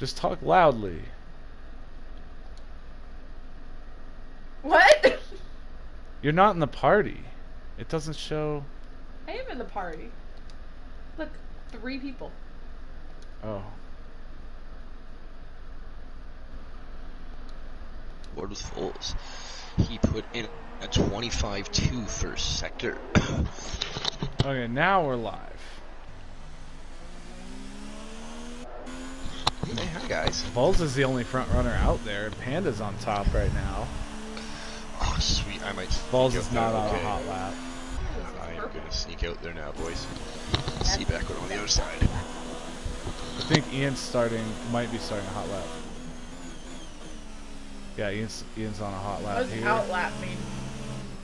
Just talk loudly. What? You're not in the party. It doesn't show. I am in the party. Look, 3 people. Oh. Board with Vols. He put in a 25-2 first sector. Okay, now we're live. Hey, hi guys. Vols is the only front runner out there. Panda's on top right now. Oh, sweet. I might. Vols is not on a hot lap. I am going to sneak out there now, boys. See back on the other side. I think Ian's might be starting a hot lap. Yeah, Ian's on a hot lap What does here. outlap mean?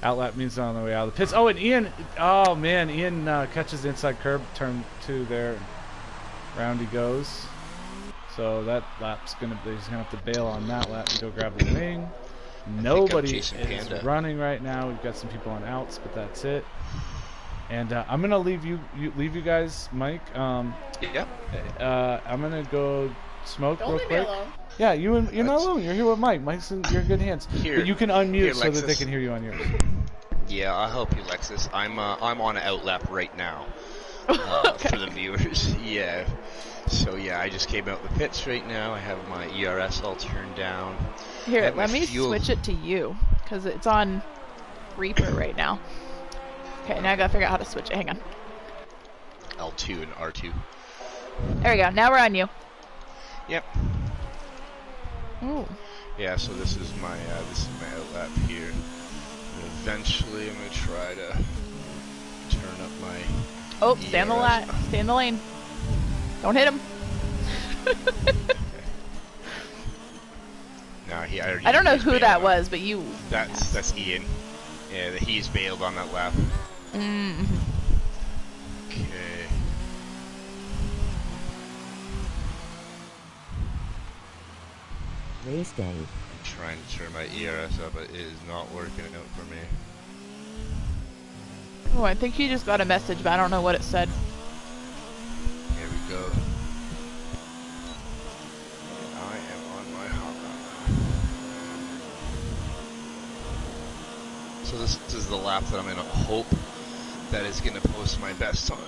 Outlap means on the way out of the pits. Oh, and Ian, oh man, Ian catches the inside curb, turn 2 there. Round he goes. So that lap's he's gonna have to bail on that lap and go grab the wing. Nobody is running right now. We've got some people on outs, but that's it. And I'm gonna leave you guys, Mike. Yeah. I'm gonna go smoke Don't real leave quick. me alone. Yeah, you're not alone. You're here with Mike. You're in good hands. Here, but you can unmute so Lexus. that they can hear you on yours. Yeah, I'll help you, Lexus. I'm on an outlap right now. Okay. For the viewers. Yeah. So yeah, I just came out the pits right now. I have my ERS all turned down. Here, let me switch it to you, because it's on Reaper right now. Okay, now I gotta figure out how to switch it. Hang on. L2 and R2. There we go. Now we're on you. Yep. Ooh. Yeah, so this is my outlap here. And eventually, I'm gonna try to turn up my. Oh, stay in the lane. Don't hit him. No, I don't know who that was, but you. That's Ian. Yeah, he's bailed on that lap. Mm-hmm. Okay. Race day. I'm trying to turn my ERS up, but it is not working out for me. Oh, I think you just got a message, but I don't know what it said. Here we go. And I am on my hot lap. So this is the lap that I'm going to hope that is going to post my best time.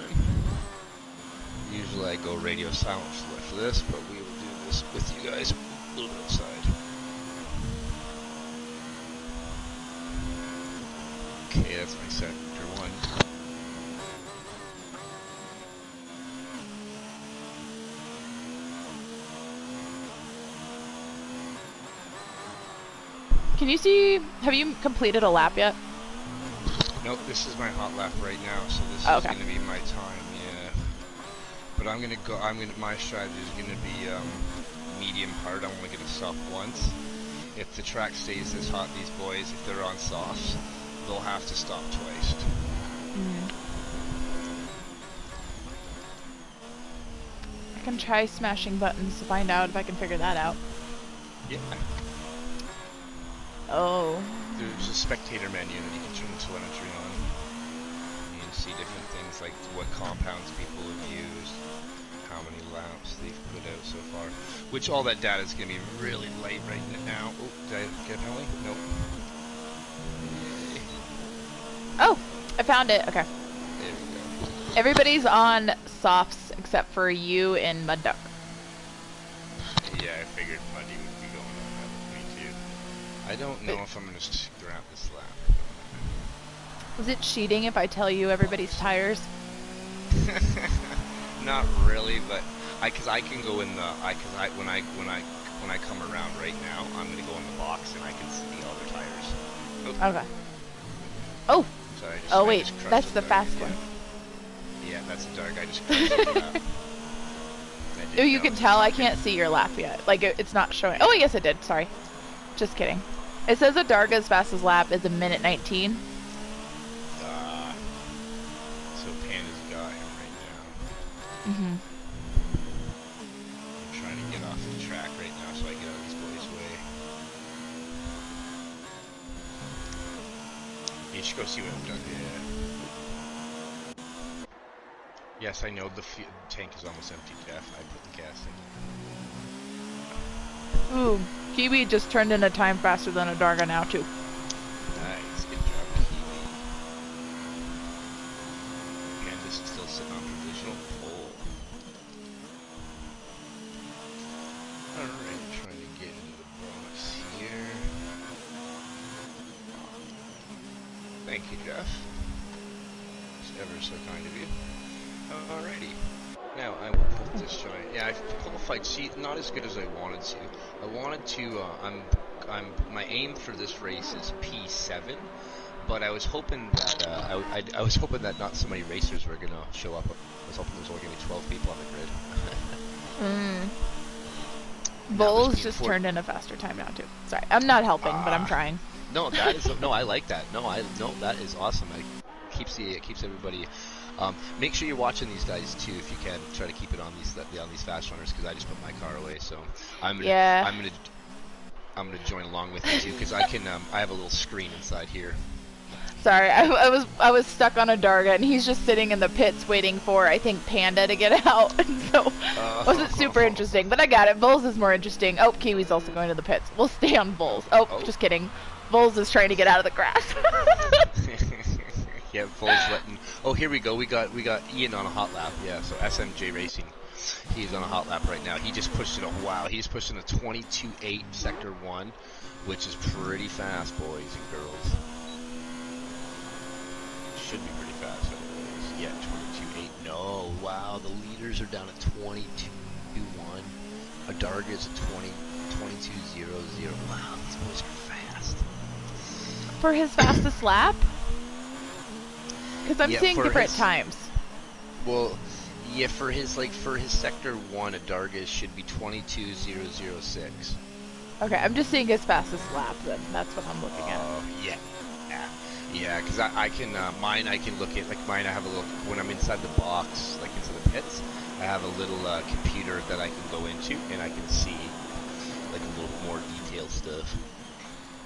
Usually I go radio silent for this, but we will do this with you guys a little bit outside. Okay, that's my sector 1. Can you see? Have you completed a lap yet? Nope, this is my hot lap right now, so this is going to be my time, yeah. But I'm going to go, my strategy is going to be medium hard. I'm only going to stop once. If the track stays this hot, these boys, if they're on softs, they'll have to stop twice. I can try smashing buttons to find out if I can figure that out. Yeah. Oh. There's a spectator menu that you can turn the telemetry on. You can see different things like what compounds people have used, how many laps they've put out so far. Which all that data is going to be really light right now. Oh, did I get a penalty? Nope. Oh, I found it. Okay. There we go. Everybody's on softs except for you and Mud Duck. Yeah, I figured Muddy would be going on that with me too. I don't know if I'm going to grab this lap. Is it cheating if I tell you everybody's tires? Not really, but because I can go in the when I come around right now, I'm going to go in the box and I can see all the tires. Oh. Okay. Oh. Sorry, wait, that's the fast one. Yeah, that's the dark. I just crushed the lap. Oh, you can tell I can't see your lap yet. Like, it's not showing. Oh, yes, it did. Sorry. Just kidding. It says Adarga's fastest lap is 1:19. So Panda's got him right now. Mm-hmm. I'm trying to get off the track right now so I get out of these boys' way. You should go see what I've done. Yeah. Yes, I know the tank is almost empty, Jeff. I put the gas in. Ooh, Kiwi just turned in a time faster than Adarga now too. Nice, good job, Kiwi. Panda's still sitting on provisional pole. Alright, trying to get into the box here. Thank you, Jeff. It's ever so kind of you. Alrighty. Now I will put this joint. Yeah, I've qualified. See, not as good as I wanted to. I wanted to. My aim for this race is P7, but I was hoping that I was hoping that not so many racers were gonna show up. I was hoping there was only gonna be 12 people on the grid. Vols just turned in a faster time now too. Sorry, I'm not helping, but I'm trying. No, that is no. I like that. No, that is awesome. It keeps everybody. Make sure you're watching these guys too, if you can. Try to keep it on these fast runners, because I just put my car away. So I'm gonna join along with you too, because I can. I have a little screen inside here. Sorry, I was stuck on Adarga, and he's just sitting in the pits waiting for, I think, Panda to get out. So it wasn't super interesting, but I got it. Vols is more interesting. Oh, Kiwi's also going to the pits. We'll stay on Vols. Oh, just kidding. Vols is trying to get out of the grass. Yeah, Vols letting. Oh, here we go. We got Ian on a hot lap. Yeah, so SMJ Racing. He's on a hot lap right now. He just pushed it. Wow, he's pushing a 22.8 sector 1, which is pretty fast, boys and girls. Should be pretty fast anyways. Yeah, 22.8. No, wow, the leaders are down at 22.1. Adarga is at 22.00. Wow, these boys are fast. For his fastest lap? Because I'm seeing different times. Well, yeah, for his sector 1, Adarga should be 22.006. Okay, I'm just seeing his fastest lap then. That's what I'm looking at. Oh, yeah. Yeah, because I can, mine I can look at, like mine I have a little, when I'm inside the box, like into the pits, I have a little computer that I can go into, and I can see, like, a little more detailed stuff.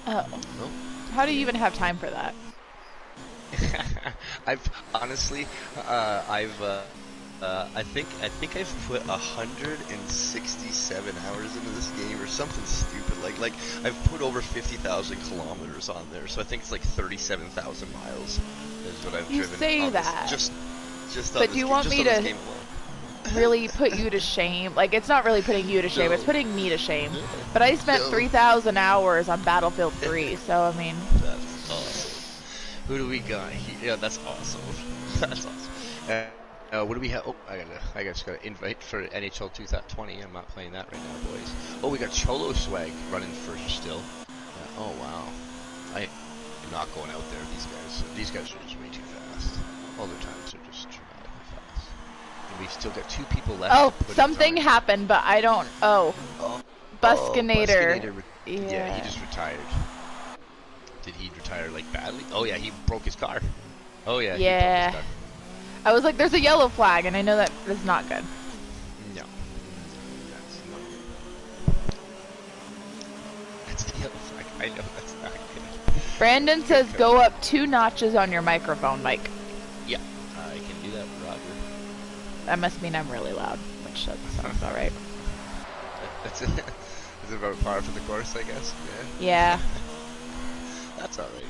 Oh. How do you even have time for that? I think I've put 167 hours into this game or something stupid. Like I've put over 50,000 kilometers on there, so I think it's like 37,000 miles is what I've driven. You say on that. Just but do you want me to really put you to shame? Like, it's not really putting you to shame, it's putting me to shame. But I spent 3,000 hours on Battlefield 3, so I mean... That's awesome. Who do we got here? Yeah, that's awesome. That's awesome. What do we have? Oh, I just got an invite for NHL 2020. I'm not playing that right now, boys. Oh, we got Cholo Swag running first still. Oh, wow. I am not going out there. These guys are just way too fast. All their times are just dramatically fast. And we've still got 2 people left. Oh, something happened, but I don't... Buskynator. Yeah, he just retired. Did he retire, like, badly? Oh, yeah, he broke his car. Oh, yeah, he broke his car. I was like, there's a yellow flag, and I know that is not good. No. That's the yellow flag. I know that's not good. Brandon says go up 2 notches on your microphone, Mike. Yeah, I can do that, Roger. That must mean I'm really loud, which sounds alright. That's it. Is it about par for the course, I guess? Yeah. That's alright.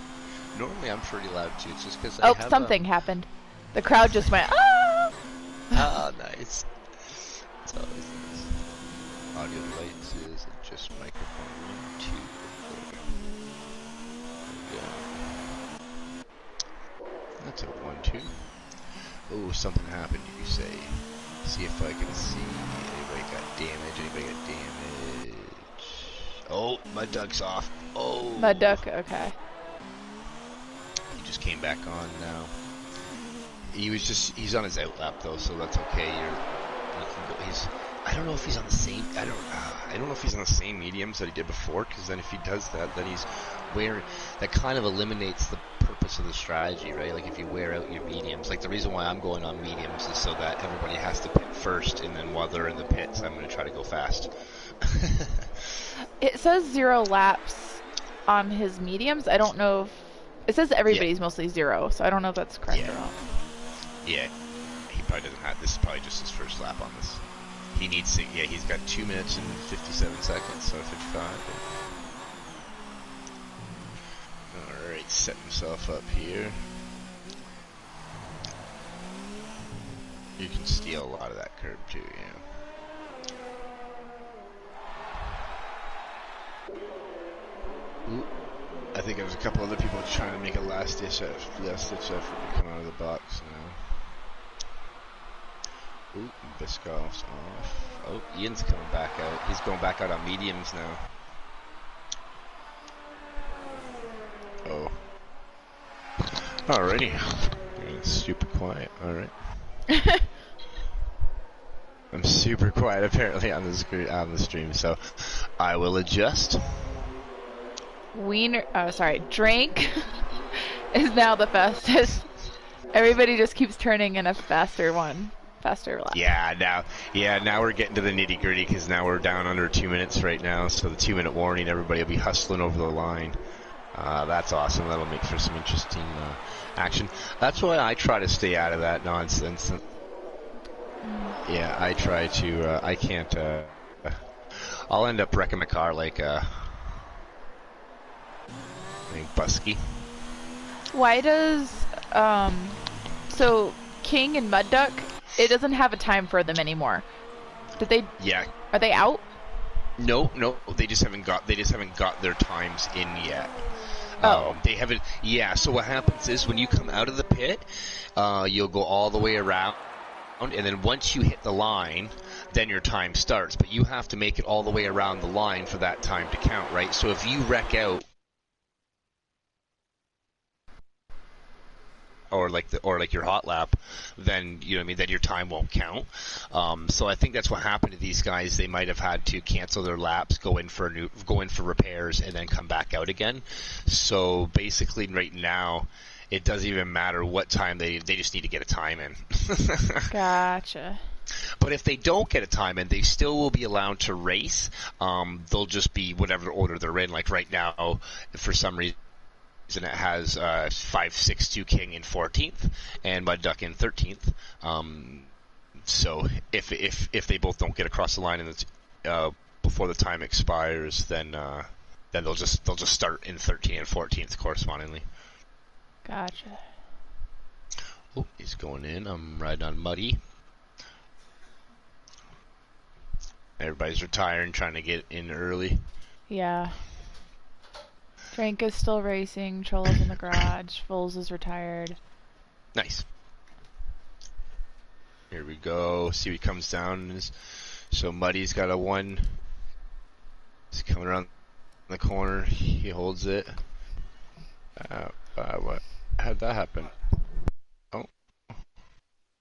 Normally I'm pretty loud too, it's just because something happened. The crowd just went, ah! Ah, nice. That's always nice. Audio devices and just microphone 1, 2. That's a 1, 2. Oh, something happened, you say. See if I can see. Anybody got damage? Oh, Mud Duck's off. Oh. Mud Duck, okay. He just came back on now. He's on his outlap though, so that's okay. I don't know if he's on the same. I don't know if he's on the same mediums that he did before. Because then if he does that, then he's wearing. That kind of eliminates the purpose of the strategy, right? Like if you wear out your mediums. Like the reason why I'm going on mediums is so that everybody has to pit first, and then while they're in the pits, I'm going to try to go fast. It says 0 laps on his mediums. I don't know if it says everybody's mostly 0, so I don't know if that's correct or not. Yeah, he probably doesn't have. This is probably just his first lap on this. He needs to, yeah, he's got 2 minutes and 57 seconds, so 55. Alright, set himself up here. You can steal a lot of that curb too, yeah. Ooh, I think there was a couple other people trying to make a last-ditch effort to come out of the box now. Ooh, Mabbuskov's off. Oh, Ian's coming back out. He's going back out on mediums now. Oh. Alrighty. Yeah, super quiet. Alright. I'm super quiet apparently on the stream, so I will adjust. Drink is now the fastest. Everybody just keeps turning in a faster lap. Yeah, now we're getting to the nitty gritty because now we're down under 2 minutes right now. So the 2 minute warning, everybody will be hustling over the line. That's awesome. That'll make for some interesting action. That's why I try to stay out of that nonsense. Yeah, I try to. I can't. I'll end up wrecking my car like I think Busky. Why does so King and Mud Duck? It doesn't have a time for them anymore. Did they? Yeah. Are they out? No, they just haven't got their times in yet. Oh. They haven't. Yeah. So what happens is when you come out of the pit, you'll go all the way around, and then once you hit the line, then your time starts. But you have to make it all the way around the line for that time to count, right? So if you wreck out, or like your hot lap, then you know what I mean, then your time won't count. So I think that's what happened to these guys. They might have had to cancel their laps, go in for repairs, and then come back out again. So basically, right now, it doesn't even matter what time they just need to get a time in. Gotcha. But if they don't get a time in, they still will be allowed to race. They'll just be whatever order they're in. Like right now, for some reason, it has 5-6-2 King in 14th and Mud Duck in 13th. So if they both don't get across the line before the time expires, then they'll just start in 13th and 14th correspondingly. Gotcha. Oh, he's going in. I'm riding on Muddy. Everybody's retiring, trying to get in early. Yeah. Frank is still racing. Cholo's in the garage. Vols is retired. Nice. Here we go. See what comes down. So Muddy's got a 1. He's coming around the corner. He holds it. What? How'd that happen? Oh.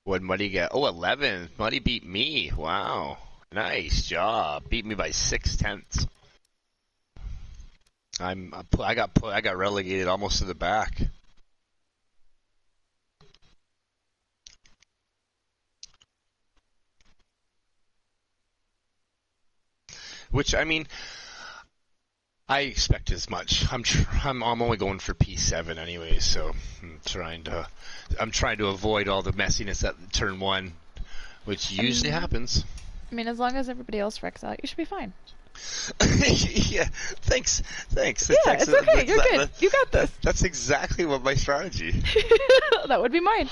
What'd Muddy get? Oh, 11. Muddy beat me. Wow. Nice job. Beat me by 0.6. I got relegated almost to the back. Which, I mean, I expect as much. I'm only going for P7 anyway, so I'm trying to avoid all the messiness at turn 1, which usually happens. I mean, as long as everybody else wrecks out, you should be fine. Yeah, thanks. Yeah, it's okay. You're good. You got this. That's exactly what my strategy. That would be mine.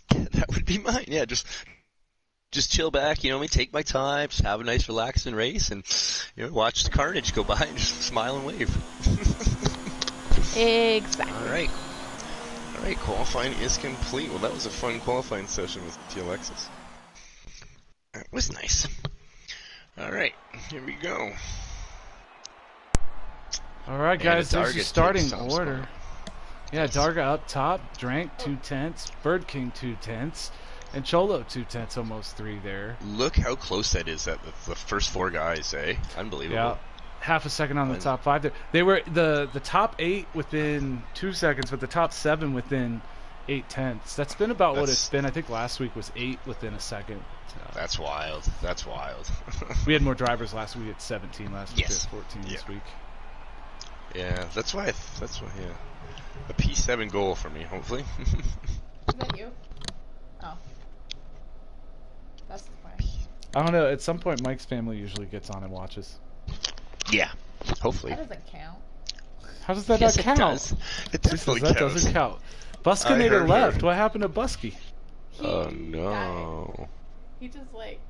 That would be mine. Yeah, just chill back. You know me. Take my time. Just have a nice, relaxing race, and watch the carnage go by, and just smile and wave. Exactly. All right. Qualifying is complete. Well, that was a fun qualifying session with T. Alexis. That was nice. Alright, here we go. Alright guys, there's your starting order. Yeah, Adarga up top, Drank 2/10, Bird King 2/10, and Cholo 2/10, almost 3 there. Look how close that is at the first 4 guys, eh? Unbelievable. Yeah, half a second on the top 5 there. They were the top 8 within 2 seconds, but the top 7 within 0.8. That's been about what it's been. I think last week was 8 within a second. That's wild. We had more drivers last week. We had 17 last week. Yes. We had 14 this week. Yeah, that's why. Yeah, a P7 goal for me, hopefully. Is that you? Oh. That's the point. I don't know. At some point, Mike's family usually gets on and watches. Yeah, hopefully. That doesn't count. How does that Yes, not count? It does. It definitely that counts. doesn't count. Buskynator heard left. her. What happened to Busky? Oh no. He just like.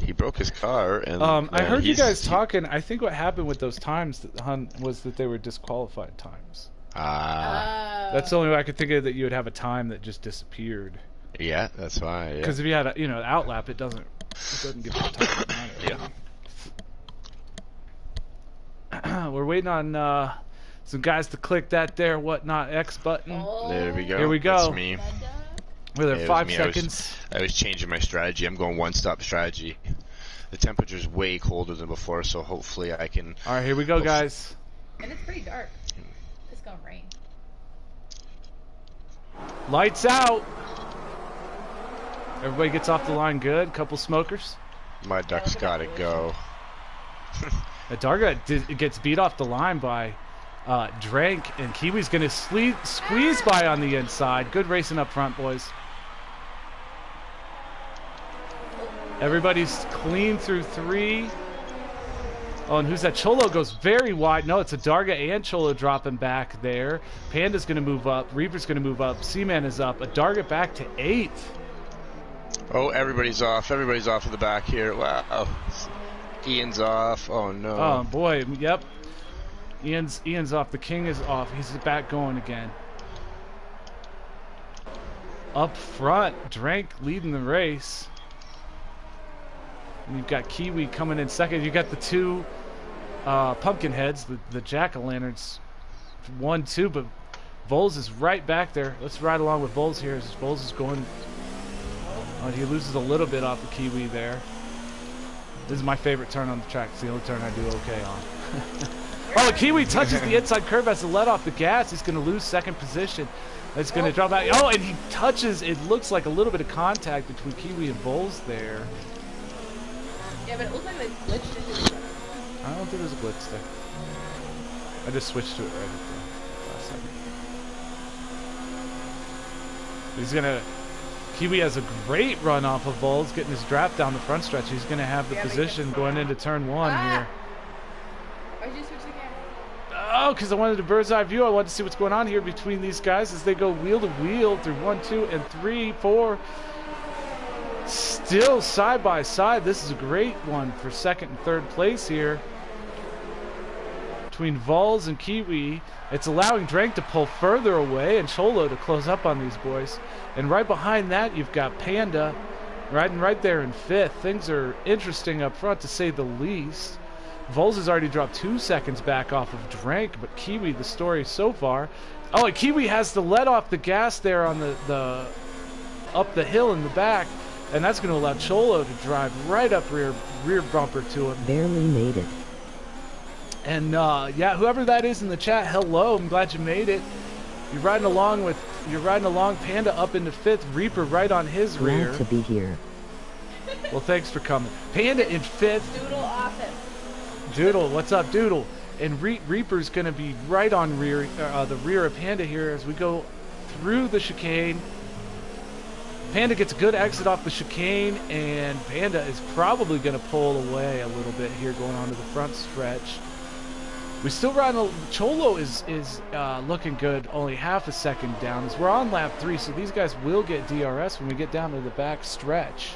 He broke his car and. I heard you guys talking. I think what happened with those times, was that they were disqualified times. That's the only way I could think of that you would have a time that just disappeared. Yeah, that's why. Because if you had a, an outlap, it doesn't give you the time. Yeah. We're waiting on some guys to click that there whatnot X button. Oh. There we go. Here we go. That's me. We're there Yeah, 5 me. seconds. I was changing my strategy. I'm going one-stop strategy. The temperature's way colder than before, so hopefully I can. All right, here we go, guys. And it's pretty dark. It's gonna rain. Lights out. Everybody gets off the line good. Couple smokers. My duck's gotta go. Adarga gets beat off the line by Drank, and Kiwi's going to squeeze by on the inside. Good racing up front, boys. Everybody's clean through 3. Oh, and who's that? Cholo goes very wide. No, it's Adarga and Cholo dropping back there. Panda's going to move up. Reaper's going to move up. Seaman is up. Adarga back to 8th. Oh, everybody's off. Everybody's off of the back here. Wow. Ian's off. Oh no. Oh boy, yep. Ian's off. The king is off. He's back going again. Up front, Drank leading the race. And you've got Kiwi coming in second. You got the 2 pumpkin heads, the jack-o'-lanterns, 1, 2, but Vols is right back there. Let's ride along with Vols here as Vols is going. Oh, he loses a little bit off the Kiwi there. This is my favorite turn on the track. It's the only turn I do okay on. Oh, Kiwi touches the inside curve, has to let off the gas. He's going to lose second position. It's going to drop out. Oh, and he touches. It looks like a little bit of contact between Kiwi and Vols there. Yeah, but it looks like they glitched into each other. I don't think there's a glitch there. I just switched to it right at the last second. He's going to... Kiwi has a great run off of Vols, getting his draft down the front stretch. He's going to have the position going into turn 1 here. Why'd you switch again? Oh, because I wanted a bird's eye view. I wanted to see what's going on here between these guys as they go wheel to wheel through 1, 2, and 3, 4. Still side by side. This is a great one for second and third place here. Between Vols and Kiwi. It's allowing Drank to pull further away and Cholo to close up on these boys. And right behind that, you've got Panda riding right there in 5th. Things are interesting up front, to say the least. Vols has already dropped 2 seconds back off of Drank, but Kiwi, the story so far. Oh, and Kiwi has to let off the gas there on the up the hill in the back, and that's going to allow Cholo to drive right up rear bumper to him. Barely made it. And yeah, whoever that is in the chat, hello. I'm glad you made it. You're riding along Panda up into 5th, Reaper right on his rear. Glad to be here. Well, thanks for coming. Panda in 5th. Doodle office. Doodle, what's up, Doodle? And Reaper's going to be right on the rear of Panda here as we go through the chicane. Panda gets a good exit off the chicane, and Panda is probably going to pull away a little bit here going on to the front stretch. We still ride. Cholo is looking good, only half a second down as we're on lap 3, so these guys will get DRS when we get down to the back stretch.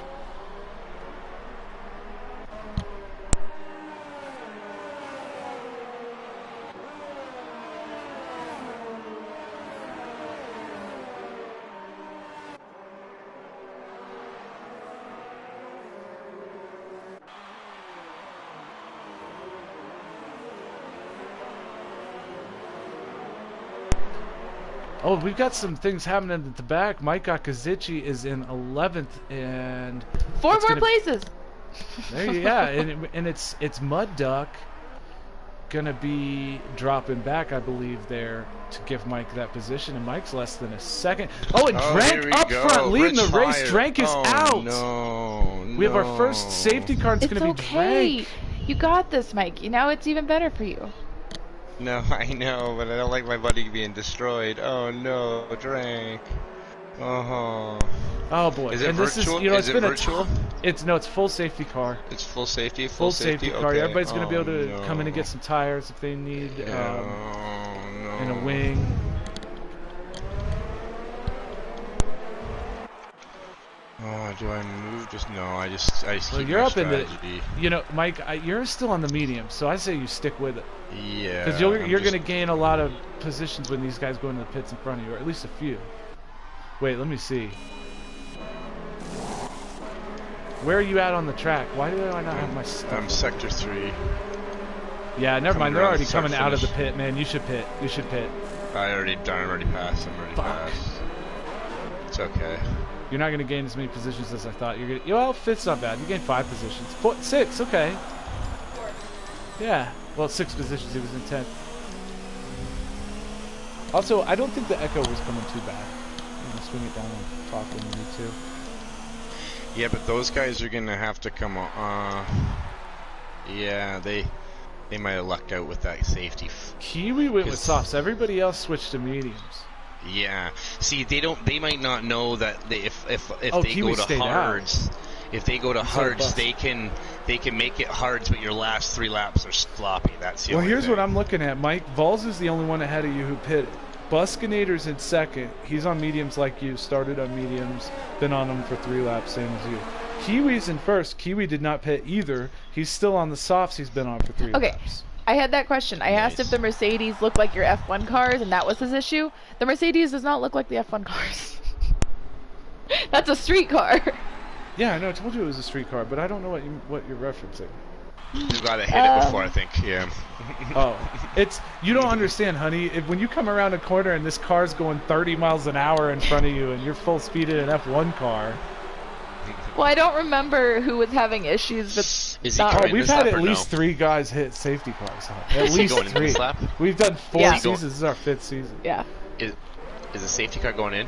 Oh, we've got some things happening at the back. Mike Akazici is in 11th, and 4 more places. There, yeah, and it's Mud Duck gonna be dropping back, I believe, there to give Mike that position, and Mike's less than a second. Oh, and Drank up front, leading the race. Drank is out. No, we have our first safety car. It's gonna be okay. Drank. You got this, Mike. You know it's even better for you. No, I know, but I don't like my buddy being destroyed. Oh no, Drank. Oh boy. Is it and virtual? This is, you know, is it's it been virtual? It's full safety car. It's full safety. Full safety car. Okay. Everybody's gonna be able to come in and get some tires if they need. In a wing. Oh, do I move? Just no. I just Well, keep you're my up in the. strategy. You know, Mike, you're still on the medium, so I say you stick with it. Yeah. Because you're going to gain a lot of positions when these guys go into the pits in front of you, or at least a few. Wait, let me see. Where are you at on the track? Why do I not have my stuff? I'm sector 3. Yeah, never mind. They're already coming out of the finish. pit, man. You should pit. You should pit. I'm already passed. I'm already passed. It's okay. You're not going to gain as many positions as I thought. You're going to. Well, fifth's not bad. You gained 5 positions. 6, okay. 4. Yeah. Well, 6 positions. He was in 10th. Also, I don't think the echo was coming too bad. I'm going to swing it down and talk when you need to. Yeah, but those guys are gonna have to come on. Yeah, they might have lucked out with that safety. Kiwi went with softs. Everybody else switched to mediums. Yeah. See, they might not know that if they Kiwi go to hards, if they go to hards, they can make it hards, but your last 3 laps are sloppy. That's the Well, only here's thing. what I'm looking at, Mike. Vols is the only one ahead of you who pitted. Buskynator's in second. He's on mediums like you. Started on mediums. Been on them for 3 laps, same as you. Kiwi's in first. Kiwi did not pit either. He's still on the softs. He's been on for 3 laps. I had that question. I asked if the Mercedes looked like your F1 cars, and that was his issue. The Mercedes does not look like the F1 cars. That's a street car. Yeah, I know. I told you it was a street car, but I don't know what you're referencing. You gotta hit it before, I think. Yeah. Oh, you don't understand, honey. When you come around a corner and this car's going 30 miles an hour in front of you, and you're full speed in an F1 car. Well, I don't remember who was having issues with. We've had at least 3 guys hit safety cars. Huh? At least 3. We've done 4 seasons. This is our 5th season. Yeah. Is the safety car going in?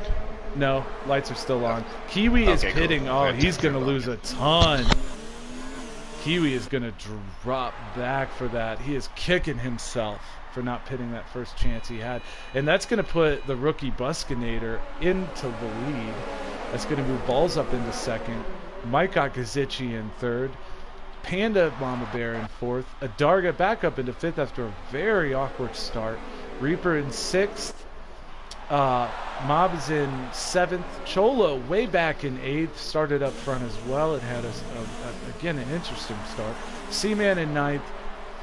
No, lights are still on. Kiwi is pitting. Cool. Oh, he's going to lose a ton. Kiwi is going to drop back for that. He is kicking himself for not pitting that first chance he had. And that's going to put the rookie Buskynator into the lead. That's going to move Balls up into second. Mike Akazici in third. Panda Mama Bear in fourth. Adarga back up into fifth after a very awkward start. Reaper in sixth. Mob is in 7th. Cholo way back in 8th. Started up front as well. It had, again, an interesting start. Seaman in 9th.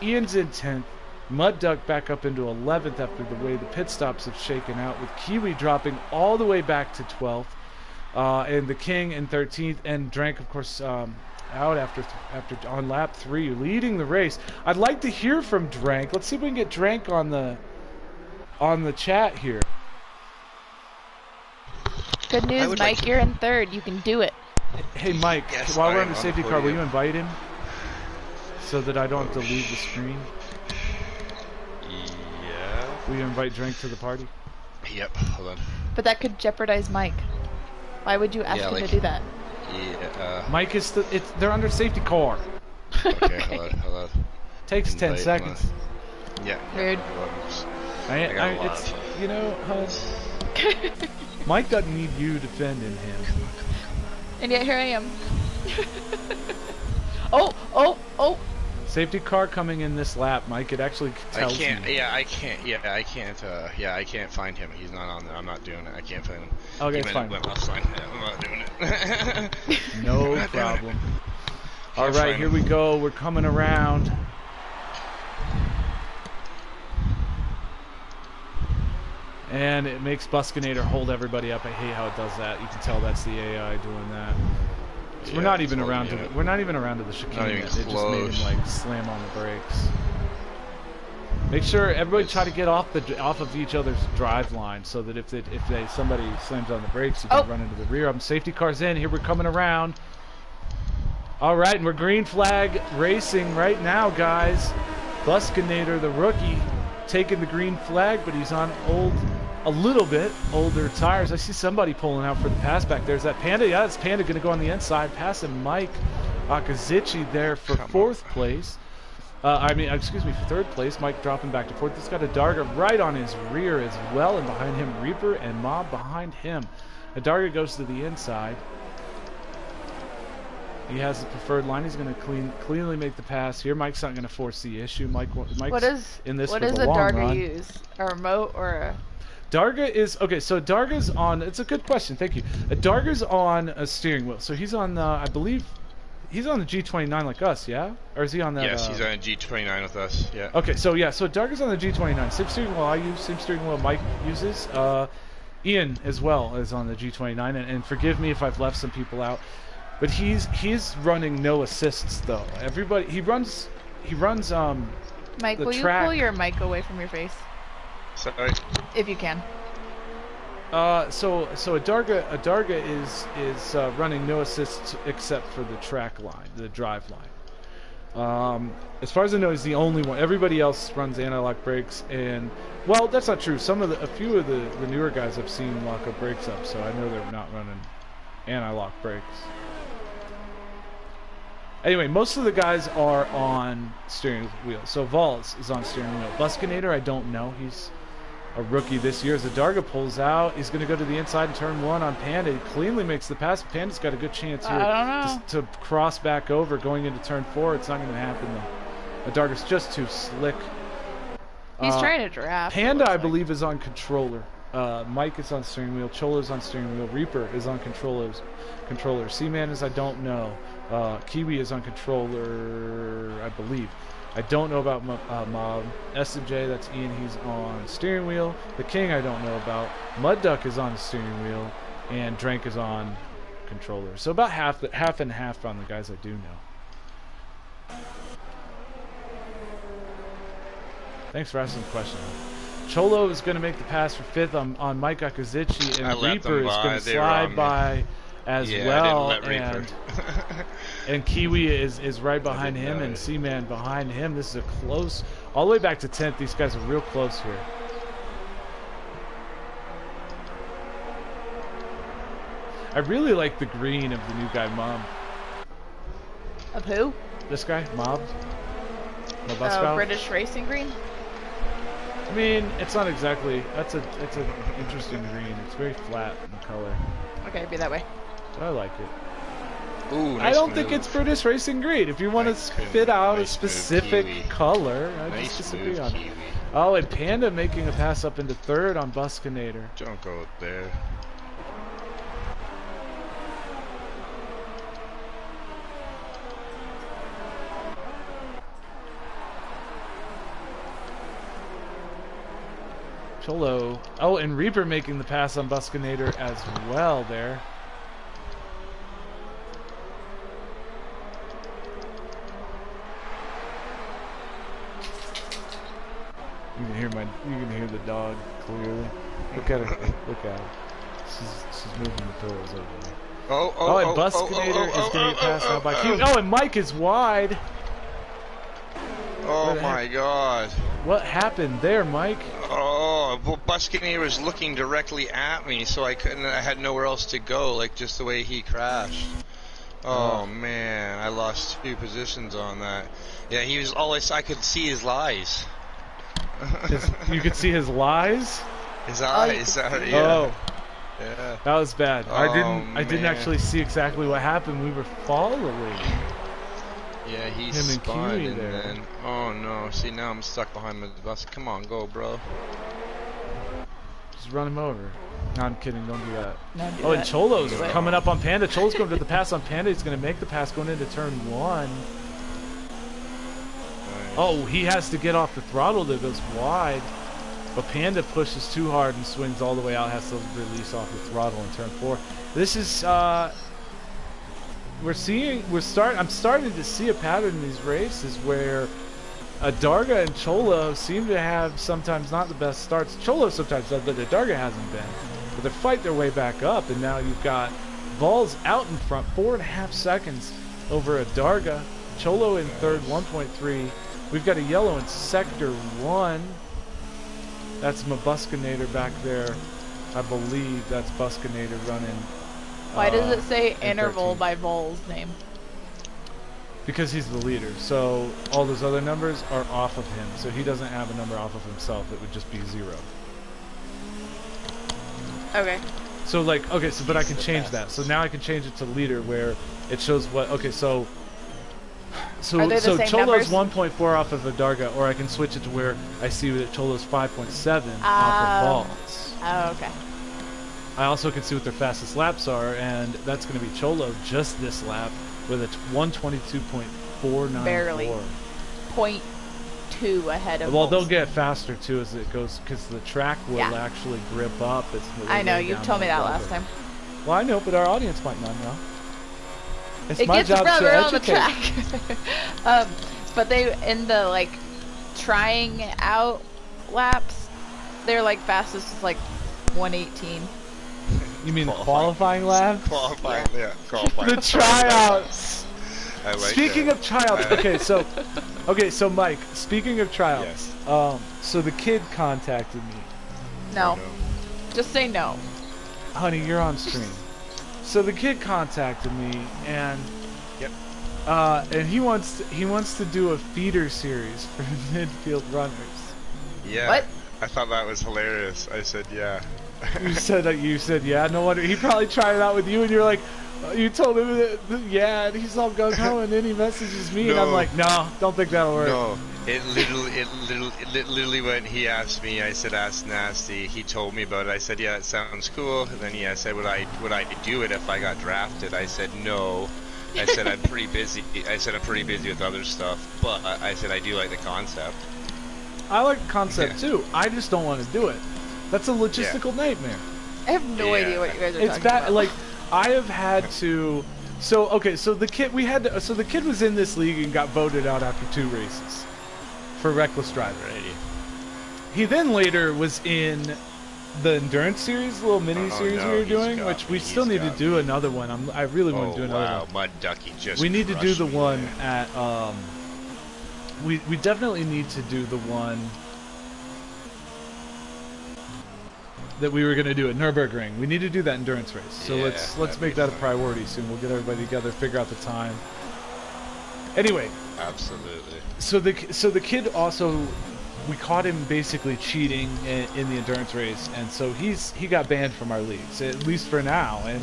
Ian's in 10th. Mud Duck back up into 11th after the way the pit stops have shaken out, with Kiwi dropping all the way back to 12th. And the King in 13th. And Drank, of course, out after on lap 3, leading the race. I'd like to hear from Drank. Let's see if we can get Drank on the chat here. Good news, Mike. You're in third. You can do it. Hey, Mike. Yes, while we're on the safety car, will you invite him so that I don't have to leave the screen? Yeah. Will you invite Drank to the party? Yep. Hold on. But that could jeopardize Mike. Why would you ask him to do that? Yeah. Mike is they're under safety car. Okay. Hold on. Takes 10 seconds. Yeah. Rude. It's huh? Mike doesn't need you defending him. And yet here I am. Oh! Safety car coming in this lap, Mike. It actually tells me. I can't find him. He's not on there. I'm not doing it. I can't find him. Okay, it's fine. I'm not doing it. No problem. All right, here we go. We're coming around. And it makes Buskynator hold everybody up. I hate how it does that. You can tell that's the AI doing that. So we're not even around to the chicane. It just made him like slam on the brakes. Make sure everybody try to get off of each other's drive line, so that if somebody slams on the brakes, you can run into the rear. Safety car's in. Here we're coming around. All right, and we're green flag racing right now, guys. Buskynator, the rookie, taking the green flag, but he's on a little bit older tires. I see somebody pulling out for the pass back. There's that Panda. Yeah, that's Panda going to go on the inside, passing Mike Akazici there for fourth place. For third place. Mike dropping back to fourth. He's got Adarga right on his rear as well, and behind him Reaper and Mob behind him. Adarga goes to the inside. He has the preferred line. He's going to cleanly make the pass here. Mike's not going to force the issue. Mike's in this for the long run. What does Adarga use? A remote or a... Darga is... Okay, so Darga's on... It's a good question. Thank you. Darga's on a steering wheel. So he's on, I believe... He's on the G29 like us, yeah? Or is he on that... Yes, he's on a G29 with us, yeah. Okay, so yeah, so Darga's on the G29. Same steering wheel I use, same steering wheel Mike uses. Ian as well is on the G29, and forgive me if I've left some people out. But he's running no assists though. Everybody he runs Mike, the will track. You pull your mic away from your face? Sorry. If you can. So Adarga is running no assists except for the track line, the drive line. As far as I know, he's the only one. Everybody else runs anti-lock brakes, and well, that's not true. A few of the newer guys I've seen lock up brakes up, so I know they're not running anti-lock brakes. Anyway, most of the guys are on steering wheel. So Vols is on steering wheel. Buskynator, I don't know. He's a rookie this year. As Adarga pulls out, he's going to go to the inside in turn 1 on Panda. He cleanly makes the pass. Panda's got a good chance here to cross back over going into turn 4. It's not going to happen though. Adarga's just too slick. He's trying to draft. Panda, I believe, is on controller. Mike is on steering wheel. Cholo's on steering wheel. Reaper is on controller. Seaman is I don't know. Kiwi is on controller, I believe. I don't know about Mob. S&J, that's Ian, he's on steering wheel. The King I don't know about. Mud Duck is on the steering wheel. And Drank is on controller. So about half and half on the guys I do know. Thanks for asking the question. Cholo is going to make the pass for 5th on Mike Akazici, and Reaper is going to slide by as well. And Kiwi is right behind him, and Seaman behind him. This is a close, all the way back to 10th. These guys are real close here. I really like the green of the new guy, Mob. Of who? This guy, Mob. Mabbuskov. British racing green? I mean, it's not exactly. It's an interesting green. It's very flat in color. Okay, be that way. But I like it. Ooh, nice I don't move. think it's British racing green. If you want to spit out a specific color, I just disagree on it. Oh, and Panda making a pass up into 3rd on Buskynator. Don't go there. Cholo. Oh, and Reaper making the pass on Buskynator as well there. You can hear the dog clearly. Look at her. Look at her. She's moving the pillows over there. And Buskynator is getting passed out by Kiwi. Oh, and Mike is wide. Oh my God. What happened there, Mike? Oh, well, Buskynator was looking directly at me, so I had nowhere else to go, like just the way he crashed. Oh man, I lost 2 positions on that. Yeah, he was always, I could see his lies. You could see his lies? His eyes. Yeah. Oh. Yeah. That was bad. Oh, I didn't actually see exactly what happened. We were following. Yeah, he him and spun Kiwi and there. then, oh no, see now I'm stuck behind the bus. Come on, go bro. Just run him over. No, I'm kidding, don't do that. No, do Oh, that. and Cholo's coming up on Panda. Cholo's going to the pass on Panda. He's going to make the pass going into turn 1. Nice. Oh, he has to get off the throttle that goes wide. But Panda pushes too hard and swings all the way out, has to release off the throttle in turn 4. This is, I'm starting to see a pattern in these races where Adarga and Cholo seem to have sometimes not the best starts. Cholo sometimes does, but Adarga hasn't been. But they fight their way back up, and now you've got Vols out in front, 4.5 seconds over Adarga. Cholo in 3rd, 1.3. We've got a yellow in sector 1. That's Mabbuskinator back there. I believe that's Buskynator running. Why does it say in interval 13. by Vols' name? Because he's the leader. So all those other numbers are off of him. So he doesn't have a number off of himself. It would just be 0. Okay. So like, okay, so but I can change that. So now I can change it to leader where it shows what. Okay, so Cholo's 1.4 off of Adarga, or I can switch it to where I see that Cholo's 5.7 off of Vols. Oh, okay. I also can see what their fastest laps are, and that's going to be Cholo just this lap with a 122.494. Barely. 0.2 ahead of. Well, Vols. they'll get faster too as it goes, because the track will actually grip up. I know, you told me that last time. Well, I know, but our audience might not know. It's it my gets job rubber to on the educate. track. But they, in the like trying out laps, their like fastest is like 118. You mean qualifying laps? Qualifying, yeah. Qualifying. The tryouts. I like Speaking that. of tryouts, okay, so Mike, speaking of tryouts, so the kid contacted me. No. Just say no. Honey, you're on stream. So the kid contacted me, and and he wants to do a feeder series for Midfield Runners. Yeah. What? I thought that was hilarious. I said yeah. You said yeah. No wonder he probably tried it out with you, and you're like, you told him that yeah, and he's all gung ho, and then he messages me, and I'm like, no, don't think that'll work. No, it literally when he asked me, I said ask nasty. He told me about it. I said yeah, it sounds cool. And then I said would I do it if I got drafted? I said no. I said I'm pretty busy. I said I'm pretty busy with other stuff, but I said I do like the concept. I like the concept too. I just don't want to do it. That's a logistical nightmare. I have no idea what you guys are talking bad. about. Like, I have had to. So the kid so the kid was in this league and got voted out after 2 races for reckless driving. He then later was in the endurance series, little mini series we were doing, which we still need to do another one. I really want to do another one. Mud Ducky just. We need to do the one there. at we definitely need to do the one that we were going to do at Nürburgring. We need to do that endurance race. So let's make that a priority soon. We'll get everybody together, figure out the time. Anyway. Absolutely. So the kid also, we caught him basically cheating in the endurance race, and so he got banned from our leagues, at least for now. And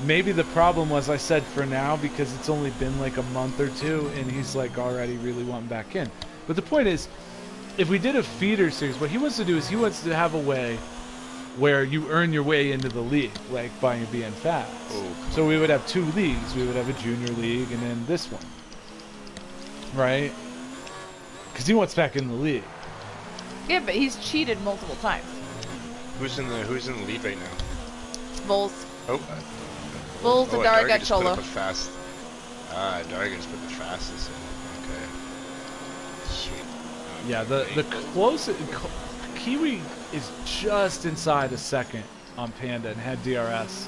maybe the problem was I said for now because it's only been like a month or 2, and he's like already really wanting back in. But the point is, if we did a feeder series, what he wants to do is he wants to have a way where you earn your way into the league, like by being fast. So we would have 2 leagues. We would have a junior league and then this one, right? Because he wants back in the league. Yeah, but he's cheated multiple times. Who's in the lead right now? Vols. Vols, Adarga, Cholo. Adarga just put the fastest in. Okay. Sweet. Yeah, the closest Kiwi is just inside a second on Panda and had DRS,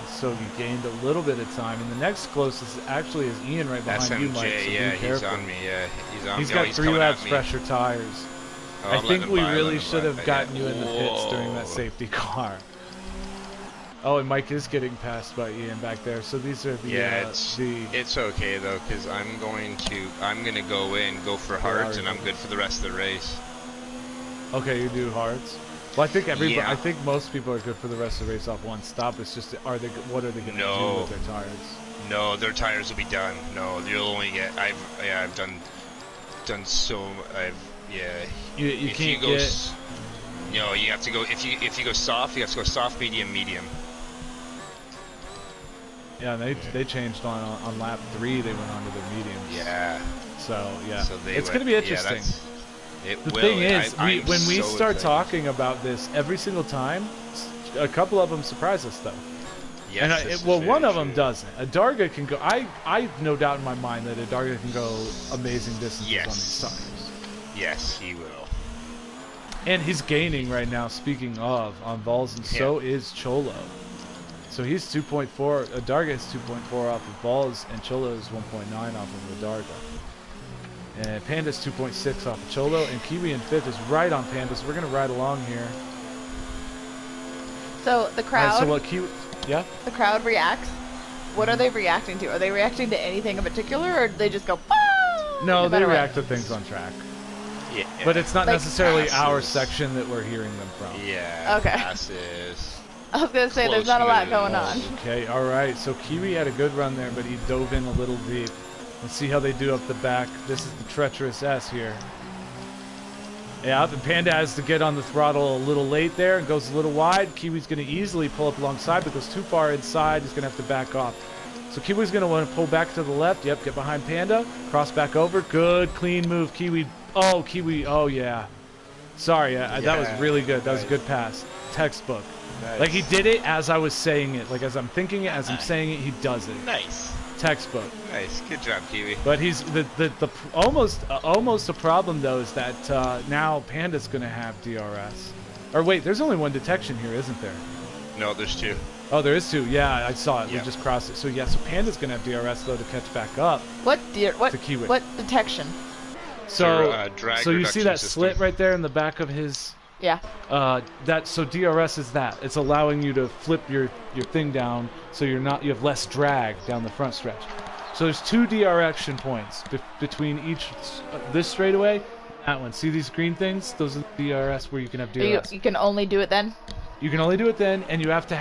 so he gained a little bit of time. And the next closest actually is Ian right behind you, Mike. So yeah, be careful. he's on me. Yeah, he's on me. He's got 3 laps fresher tires. I think we really should have gotten you in the pits during that safety car. Oh, and Mike is getting passed by Ian back there. So these are the it's okay though, because I'm gonna go for hards, and I'm good for the rest of the race. Okay, you do hards. Well, I think I think most people are good for the rest of the race off 1 stop. It's just what are they gonna do with their tires? No, their tires will be done. No, you'll only get. I've done so. You can't get. No, you have to go. If you go soft, you have to go soft, medium, medium. Yeah, they changed on lap 3. They went on to their mediums. Yeah. So it's gonna be interesting. The thing is, when we start talking about this every single time, a couple of them surprise us though. Yes, and one of them doesn't. Adarga can go. I've no doubt in my mind that Adarga can go amazing distances on these tires. Yes, he will. And he's gaining right now. Speaking of on Vols, and so is Cholo. So he's 2.4. Adarga is 2.4 off of Vols, and Cholo is 1.9 off of Adarga. And Panda's 2.6 off of Cholo, and Kiwi in 5th is right on Panda, so we're going to ride along here. So the crowd... so what Kiwi... Yeah? The crowd reacts. What are they reacting to? Are they reacting to anything in particular, or do they just go, ah! No, they react to things on track. Yeah. But it's not necessarily our section that we're hearing them from. Yeah. Okay. Passes. I was gonna say there's not a lot going on. Okay, all right. So Kiwi had a good run there, but he dove in a little deep. Let's see how they do up the back. This is the treacherous S here. Yeah, and Panda has to get on the throttle a little late there and goes a little wide. Kiwi's going to easily pull up alongside, but goes too far inside. He's going to have to back off. So Kiwi's going to want to pull back to the left. Yep, get behind Panda. Cross back over. Good, clean move. Kiwi. Oh, Kiwi. Oh, yeah. Sorry, that was really good. That was a good pass. Textbook. Nice. Like, he did it as I was saying it. Like, as I'm thinking it, as I'm saying it, he does it. Nice. Textbook. Nice. Good job, Kiwi. But he's the almost a problem though is that now Panda's gonna have DRS. Or wait, there's only one detection here, isn't there? No, there's 2. Oh, there is 2. Yeah, I saw it. Yeah. We just crossed it. So yeah, so Panda's gonna have DRS though to catch back up. What Kiwi. what detection? So drag so you see that system. slit right there in the back of his. Yeah. So DRS is that. It's allowing you to flip your thing down so you have less drag down the front stretch. So there's 2 direction points between each this straightaway, that one. See these green things? Those are the DRS where you can have DRS. You can only do it then? You can only do it then, and you have to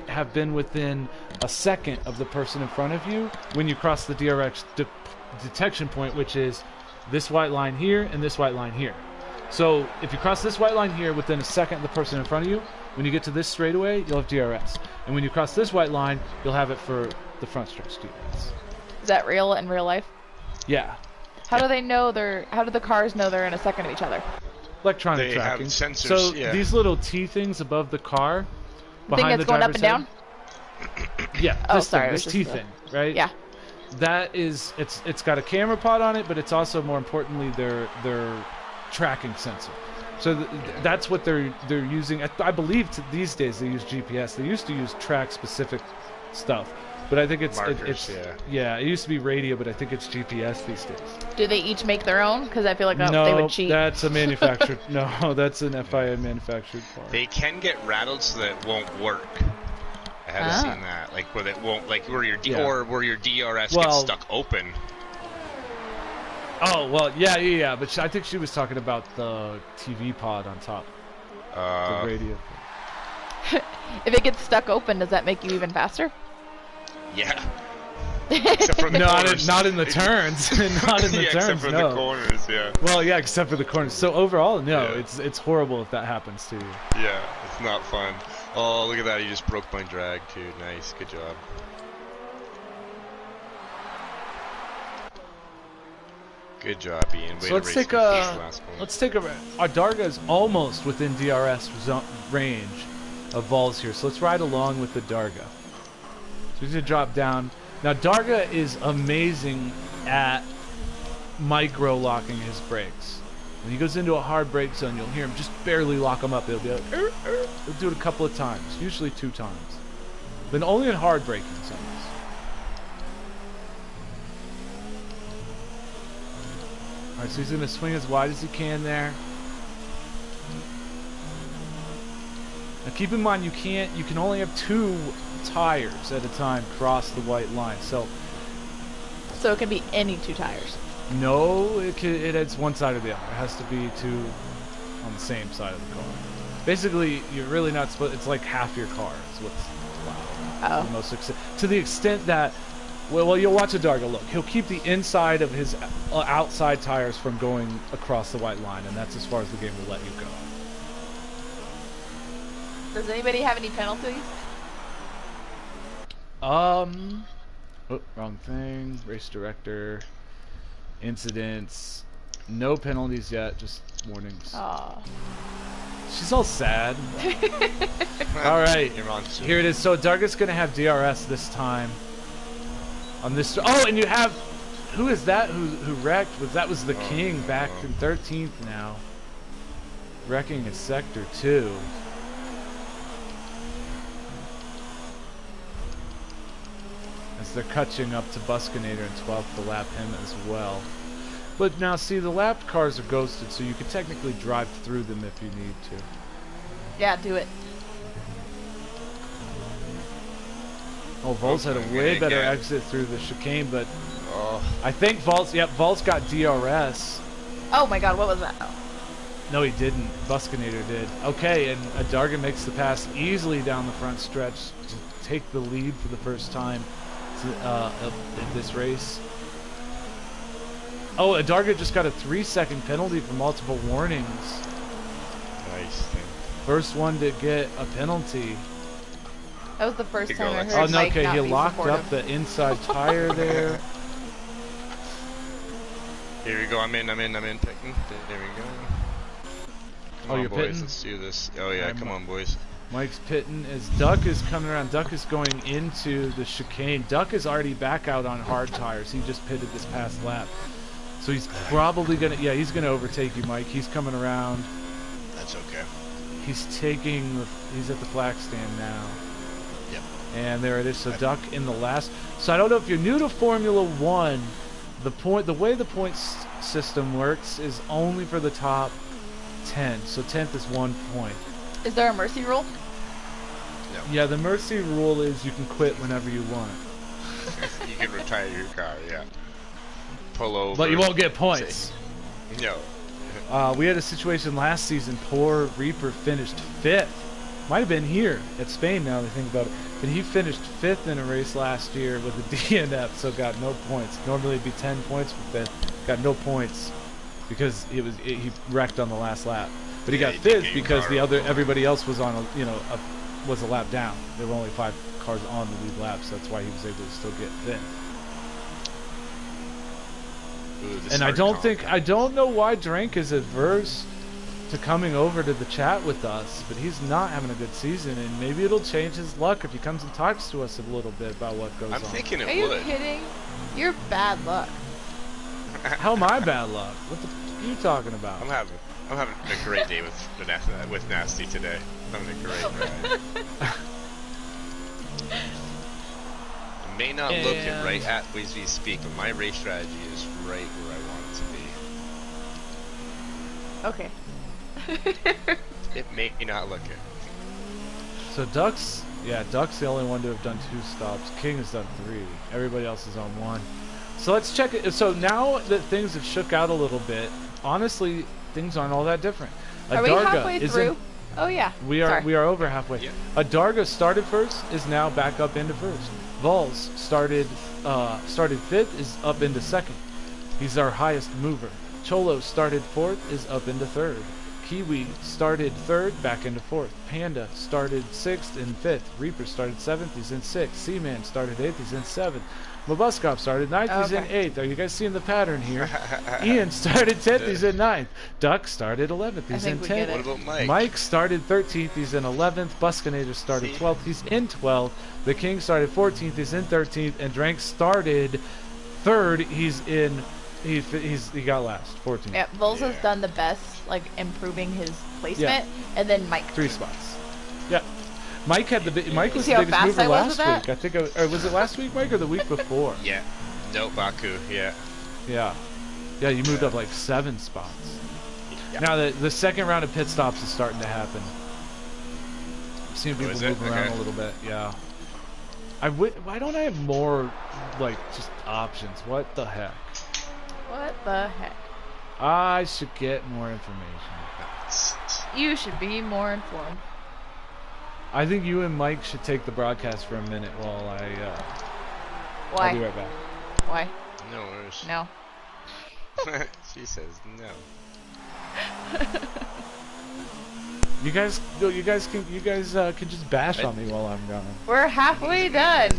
have been within a second of the person in front of you when you cross the DRS detection point, which is this white line here and this white line here. So if you cross this white line here within a second of the person in front of you, when you get to this straightaway, you'll have DRS. And when you cross this white line, you'll have it for the front stretch DRS. Is that real in real life? Yeah. How do they know how do the cars know they're in a second of each other? Electronic They tracking. have sensors, so yeah. these little T things above the car, The thing behind that's the going up driver's and head. down? Yeah, Oh, this sorry, thing, it was this just T thing, right? Yeah. That is, it's got a camera pod on it, but it's also more importantly their tracking sensor. So that's what they're using. I believe these days they use GPS. They used to use track specific stuff, but I think it's Markers, yeah. It used to be radio, but I think it's GPS these days. Do they each make their own? Because I feel like No, they would cheat. that's a manufactured. No, that's an FIA manufactured part. They can get rattled so that it won't work. I haven't seen that. Like where it won't, like where your where your DRS gets stuck open. Oh well, yeah. But I think she was talking about the TV pod on top, the radio. If it gets stuck open, does that make you even faster? Yeah. Except for the corners. Not in the turns. Not in the turns. Except for the corners. Yeah. Well, yeah, except for the corners. So overall, no, it's horrible if that happens to you. Yeah, it's not fun. Oh, look at that! He just broke my drag too. Nice, good job. Good job, Ian. So let's take Adarga is almost within DRS range of Vols here. So let's ride along with the Darga. So he's gonna drop down. Now Darga is amazing at micro locking his brakes. When he goes into a hard brake zone, you'll hear him just barely lock them up. He'll be like, he'll do it a couple of times, usually 2 times. Then only in hard braking zones. Alright, so he's going to swing as wide as he can there. Now keep in mind, you can only have 2 tires at a time cross the white line. So it can be any 2 tires. No, it's one side or the other. It has to be 2 on the same side of the car. Basically, you're really not supposed. It's like half your car is what's allowed. The most to the extent that, well, you'll watch Adarga. Look, he'll keep the inside of his outside tires from going across the white line, and that's as far as the game will let you go. Does anybody have any penalties? Oh, wrong thing. Race director. Incidents. No penalties yet, just warnings. Aww. She's all sad. Alright, here it is. So Adarga's going to have DRS this time. On this. Oh, and you have. Who is that who wrecked? That was the King back in 13th now. Wrecking at Sector 2. As they're catching up to Buskynator in 12th to lap him as well. But now see, the lapped cars are ghosted, so you could technically drive through them if you need to. Yeah, do it. Oh, Vols had a way better exit through the chicane, but I think Vols got DRS. Oh my god, what was that? No, he didn't. Buskynator did. Okay, and Adarga makes the pass easily down the front stretch to take the lead for the first time in this race. Oh, Adarga just got a 3-second penalty for multiple warnings. Nice thing. First one to get a penalty. That was the first time I heard Oh, no, Mike okay, not he be locked supportive. up the inside tire there. Here we go, I'm in, pitting. There we go. Come on, you're boys, pitting? let's do this. Oh yeah, come on, boys. Mike's pitting as Duck is coming around. Duck is going into the chicane. Duck is already back out on hard tires. He just pitted this past lap. So he's probably going to, yeah, he's going to overtake you, Mike. He's coming around. That's okay. He's at the flag stand now. Yep. And there it is. So Duck in the last. So I don't know if you're new to Formula One, the way the points system works is only for the top 10. So 10th is 1 point. Is there a mercy rule? No. Yeah, the mercy rule is you can quit whenever you want. You can retire your car, yeah. Pull over. But you won't get points. No. We had a situation last season. Poor Reaper finished 5th. Might have been here at Spain now that I think about it. But he finished 5th in a race last year with a DNF, so got no points. Normally it'd be 10 points for 5th. Got no points because he wrecked on the last lap. But he got 5th because everybody else was on was a lap down. There were only 5 cars on the lead lap, so that's why he was able to still get 5th. Ooh, And I don't know why Drank is adverse to coming over to the chat with us, but he's not having a good season, and maybe it'll change his luck if he comes and talks to us a little bit about what goes on. I'm thinking it would. Are you kidding? You're bad luck. How am I bad luck? What the f are you talking about? I'm having a great day with Nasty today. I'm having a great ride. I may not look it right at as we speak, but my race strategy is right where I want it to be. Okay. It may not look it. So Duck's the only one to have done 2 stops. King has done 3. Everybody else is on 1. So let's check it. So now that things have shook out a little bit, honestly, things aren't all that different. Are we halfway through? Oh yeah. We are over halfway. Yeah. Adarga started first, is now back up into first. Vols started 5th, is up into 2nd. He's our highest mover. Cholo started 4th, is up into 3rd. Kiwi started 3rd, back into 4th. Panda started 6th and 5th. Reaper started 7th, he's in 6th. Seaman started 8th, he's in 7th. Mabbuskov started 9th, he's in 8th. Are you guys seeing the pattern here? Ian started 10th, he's in 9th. Duck started 11th, he's in 10th. What about Mike? Mike started 13th, he's in 11th. Buskynator started 12th, he's in 12th. The King started 14th, he's in 13th. And Drank started 3rd, he got last, 14th. Yeah, Vols has done the best, like improving his placement, and then Mike. 3 spots. Yeah. Mike was the biggest fast I mover was with last that? week. I think, or was it last week, Mike, or the week before? Yeah. No, Baku. Yeah. Yeah. Yeah, you moved up like 7 spots. Yeah. Now the second round of pit stops is starting to happen. I'm seeing people moving around a little bit. Yeah. Why don't I have more, like, just options? What the heck? What the heck? I should get more information. You should be more informed. I think you and Mike should take the broadcast for a minute while Why? I'll be right back. Why? No worries. No. She says no. You guys can just bash on me while I'm gone. We're halfway done.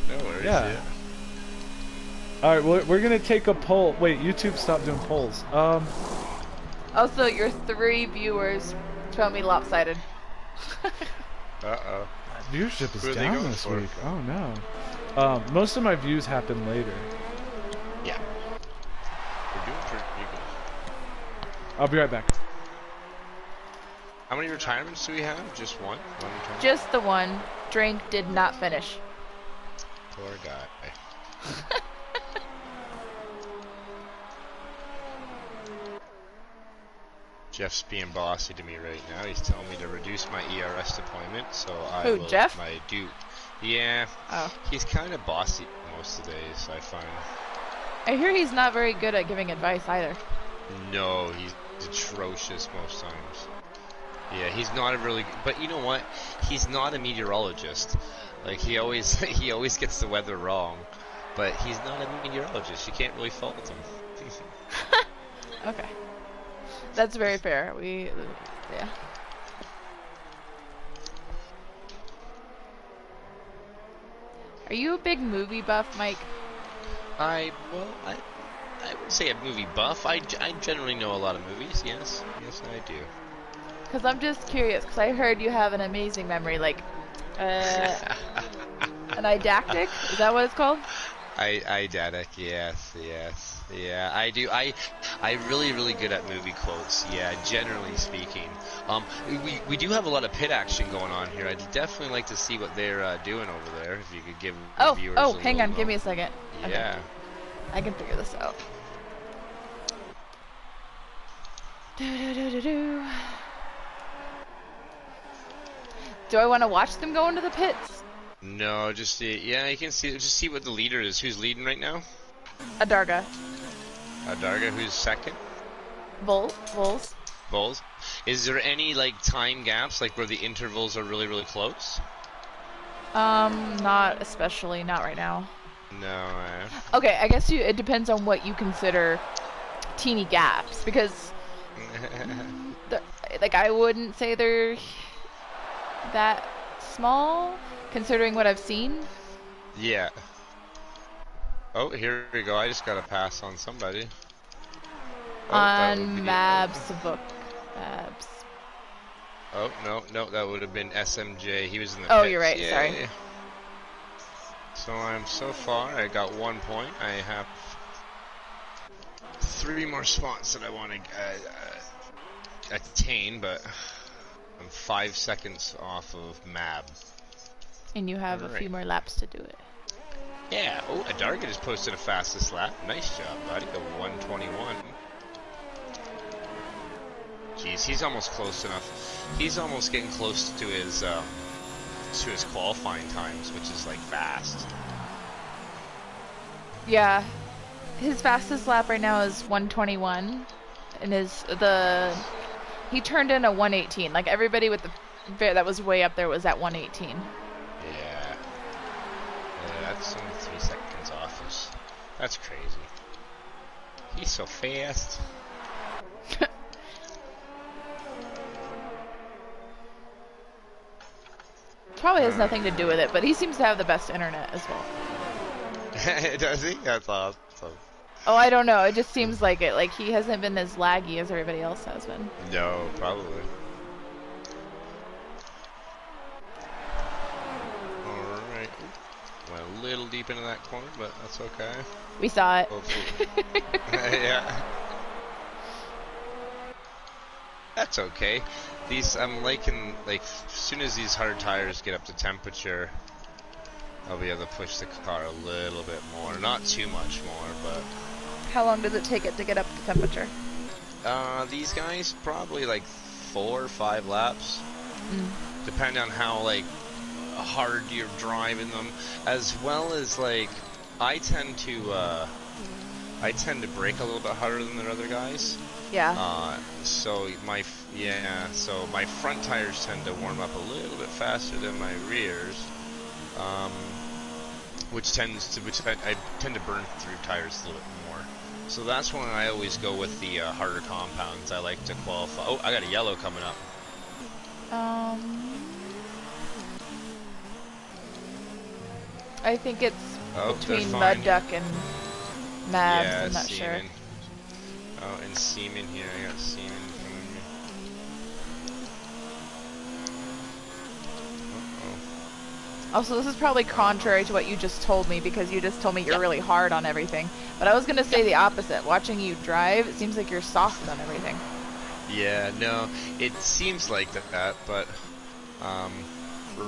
No worries. Yeah. All right, we're gonna take a poll. Wait, YouTube stopped doing polls. Also, your 3 viewers show me lopsided. Uh-oh. Viewership is Who are they down going this for? week. Oh no. Most of my views happen later. Yeah. We're doing pretty good. I'll be right back. How many retirements do we have? Just one? One retirement? Just the one. Drink did not finish. Poor guy. Jeff's being bossy to me right now. He's telling me to reduce my ERS deployment, so I will. Jeff? Yeah. Oh. He's kind of bossy most of the days, I find. I hear he's not very good at giving advice either. No, atrocious most times. Yeah, he's not a really, but you know what? He's not a meteorologist. Like he always gets the weather wrong, but he's not a meteorologist. You can't really fault him. Okay, that's very fair. Yeah. Are you a big movie buff, Mike? I would say a movie buff. I generally know a lot of movies. Yes, I do. Because I'm just curious, because I heard you have an amazing memory, like, an eidactic? Is that what it's called? Eidetic, yes. Yeah, I do. I really good at movie quotes. Yeah, generally speaking. We do have a lot of pit action going on here. I'd definitely like to see what they're doing over there. If you could give the viewers a hang on, little give me a second. Yeah. Okay. I can figure this out. Do I want to watch them go into the pits? No, just see. Yeah, you can see. Just see what the leader is. Who's leading right now? Adarga. Adarga, who's second? Vols. Vols. Is there any like time gaps, like where the intervals are really close? Not especially. Not right now. No. Okay, I guess it depends on what you consider teeny gaps, because like I wouldn't say they're that small considering what I've seen. Yeah. Oh, here we go. I just got a pass on somebody. On Mabbuskov. Oh, no, that would have been SMJ. He was in the Oh, pits. you're right. Yeah. Sorry. So so far, I got 1 point. I have 3 more spots that I want to attain, but I'm 5 seconds off of Mab. And you have a few more laps to do it. Yeah. Oh, Adarga just posted a fastest lap. Nice job, buddy. A 1:21. Jeez, he's almost close enough. He's almost getting close to his qualifying times, which is like fast. Yeah, his fastest lap right now is 1:21, and he turned in a 1:18. Like everybody with that was way up there was at 1:18. Yeah, that's only 3 seconds off. That's crazy. He's so fast. Probably has nothing to do with it, but he seems to have the best internet as well. Does he? That's awesome. Oh, I don't know. It just seems like it. Like he hasn't been as laggy as everybody else has been. No, probably. Alright. Went a little deep into that corner, but that's okay. We saw it. Yeah. That's okay. I'm liking, like, as soon as these hard tires get up to temperature, I'll be able to push the car a little bit more. Not too much more, but... How long does it take it to get up to temperature? These guys, probably like 4 or 5 laps. Depending on how, like, hard you're driving them. As well as, like, I tend to brake a little bit harder than the other guys. Yeah. So my front tires tend to warm up a little bit faster than my rears, which I tend to burn through tires a little bit more. So that's when I always go with the harder compounds. I like to qualify. Oh, I got a yellow coming up. I think it's between Mudduck and Mabs. Yeah, I'm not Seaman. sure. Oh, and Seaman here. I got Seaman coming me. Also, this is probably contrary to what you just told me, because you just told me you're really hard on everything. But I was going to say the opposite. Watching you drive, it seems like you're soft on everything. Yeah, no, it seems like that, but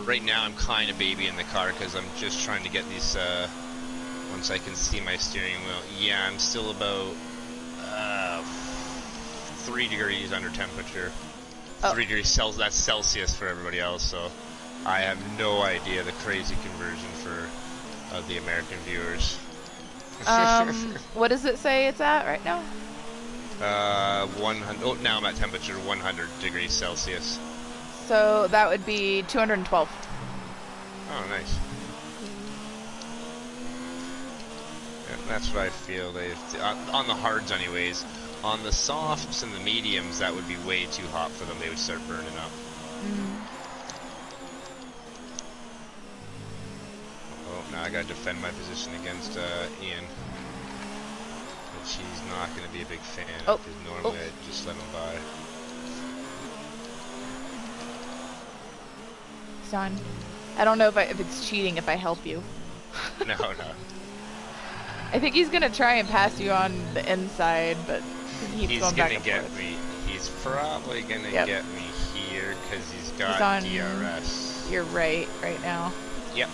right now I'm kind of babying the car because I'm just trying to get these, once I can see my steering wheel. Yeah, I'm still about 3 degrees under temperature. 3 degrees Celsius, that's Celsius for everybody else, so I have no idea the crazy conversion for the American viewers. What does it say it's at right now? 100. Oh, now I'm at temperature 100 degrees Celsius. So that would be 212. Oh, nice. Yeah, that's what I feel. On the hards, anyways. On the softs and the mediums, that would be way too hot for them. They would start burning up. Oh, now I gotta defend my position against Ian. Which he's not gonna be a big fan of, because normally I'd just let him by. Son, I don't know if it's cheating if I help you. No. I think he's gonna try and pass you on the inside, but he's going back and forth. Me. He's probably gonna get me here because he's got DRS. You're right now. Yep.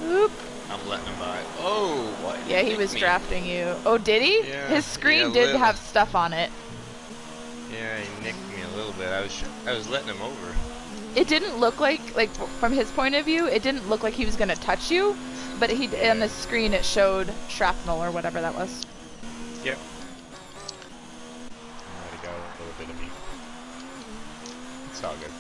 Oop. I'm letting him by. Oh, what? Yeah, he was drafting you. Oh, did he? Yeah, his screen did have stuff on it. Yeah, he nicked me a little bit. I was letting him over. It didn't look like from his point of view, it didn't look like he was gonna touch you, but on the screen it showed shrapnel or whatever that was. Yep. Might have got a little bit of me. It's all good.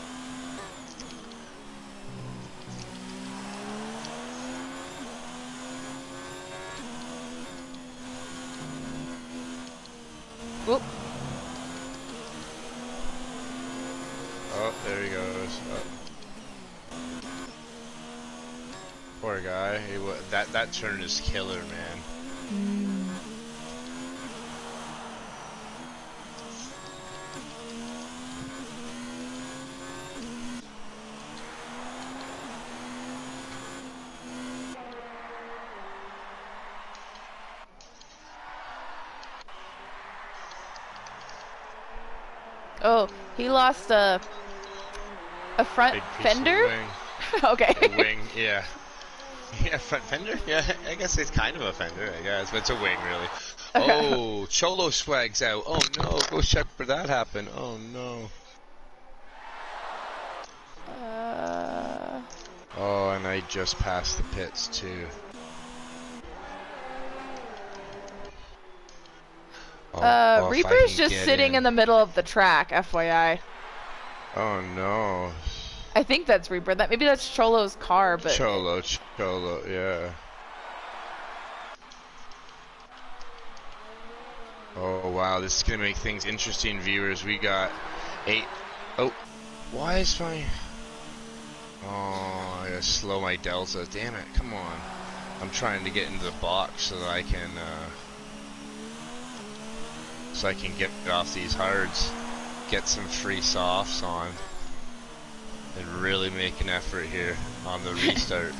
Whoop. Oh, there he goes. Oh. Poor guy. That turn is killer, man. Oh, he lost a front fender? Okay. A wing, yeah. Yeah, front fender? Yeah, I guess it's kind of a fender, I guess, but it's a wing, really. Oh, Cholo swags out. Oh, no, go check for that happen. Oh, no. Oh, and I just passed the pits, too. Reaper's just sitting in the middle of the track, FYI. Oh no. I think that's Reaper. Maybe that's Cholo's car, but Cholo, yeah. Oh wow, this is gonna make things interesting, viewers. We got 8. Oh, why is my? Oh, I gotta slow my delta. Damn it! Come on. I'm trying to get into the box so that I can. So I can get off these hards, get some free softs on, and really make an effort here on the restart.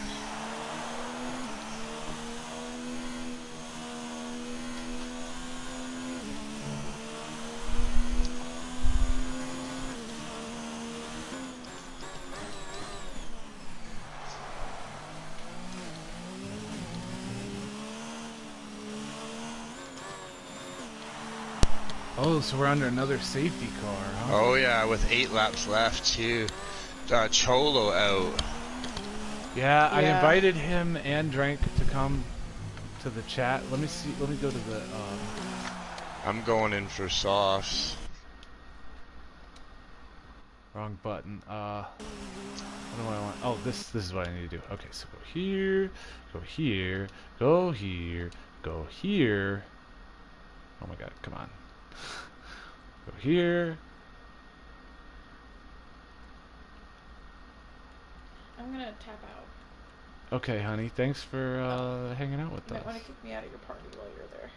Oh, so we're under another safety car, huh? Oh yeah, with 8 laps left too. Cholo out. Yeah, I invited him and Drank to come to the chat. Let me see. Let me go to the. I'm going in for softs. Wrong button. What do I want? Oh, this is what I need to do. Okay, so go here, go here, go here, go here. Oh my God! Come on. Go here. I'm gonna tap out. Okay, honey. Thanks for hanging out with us. You might want to kick me out of your party while you're there.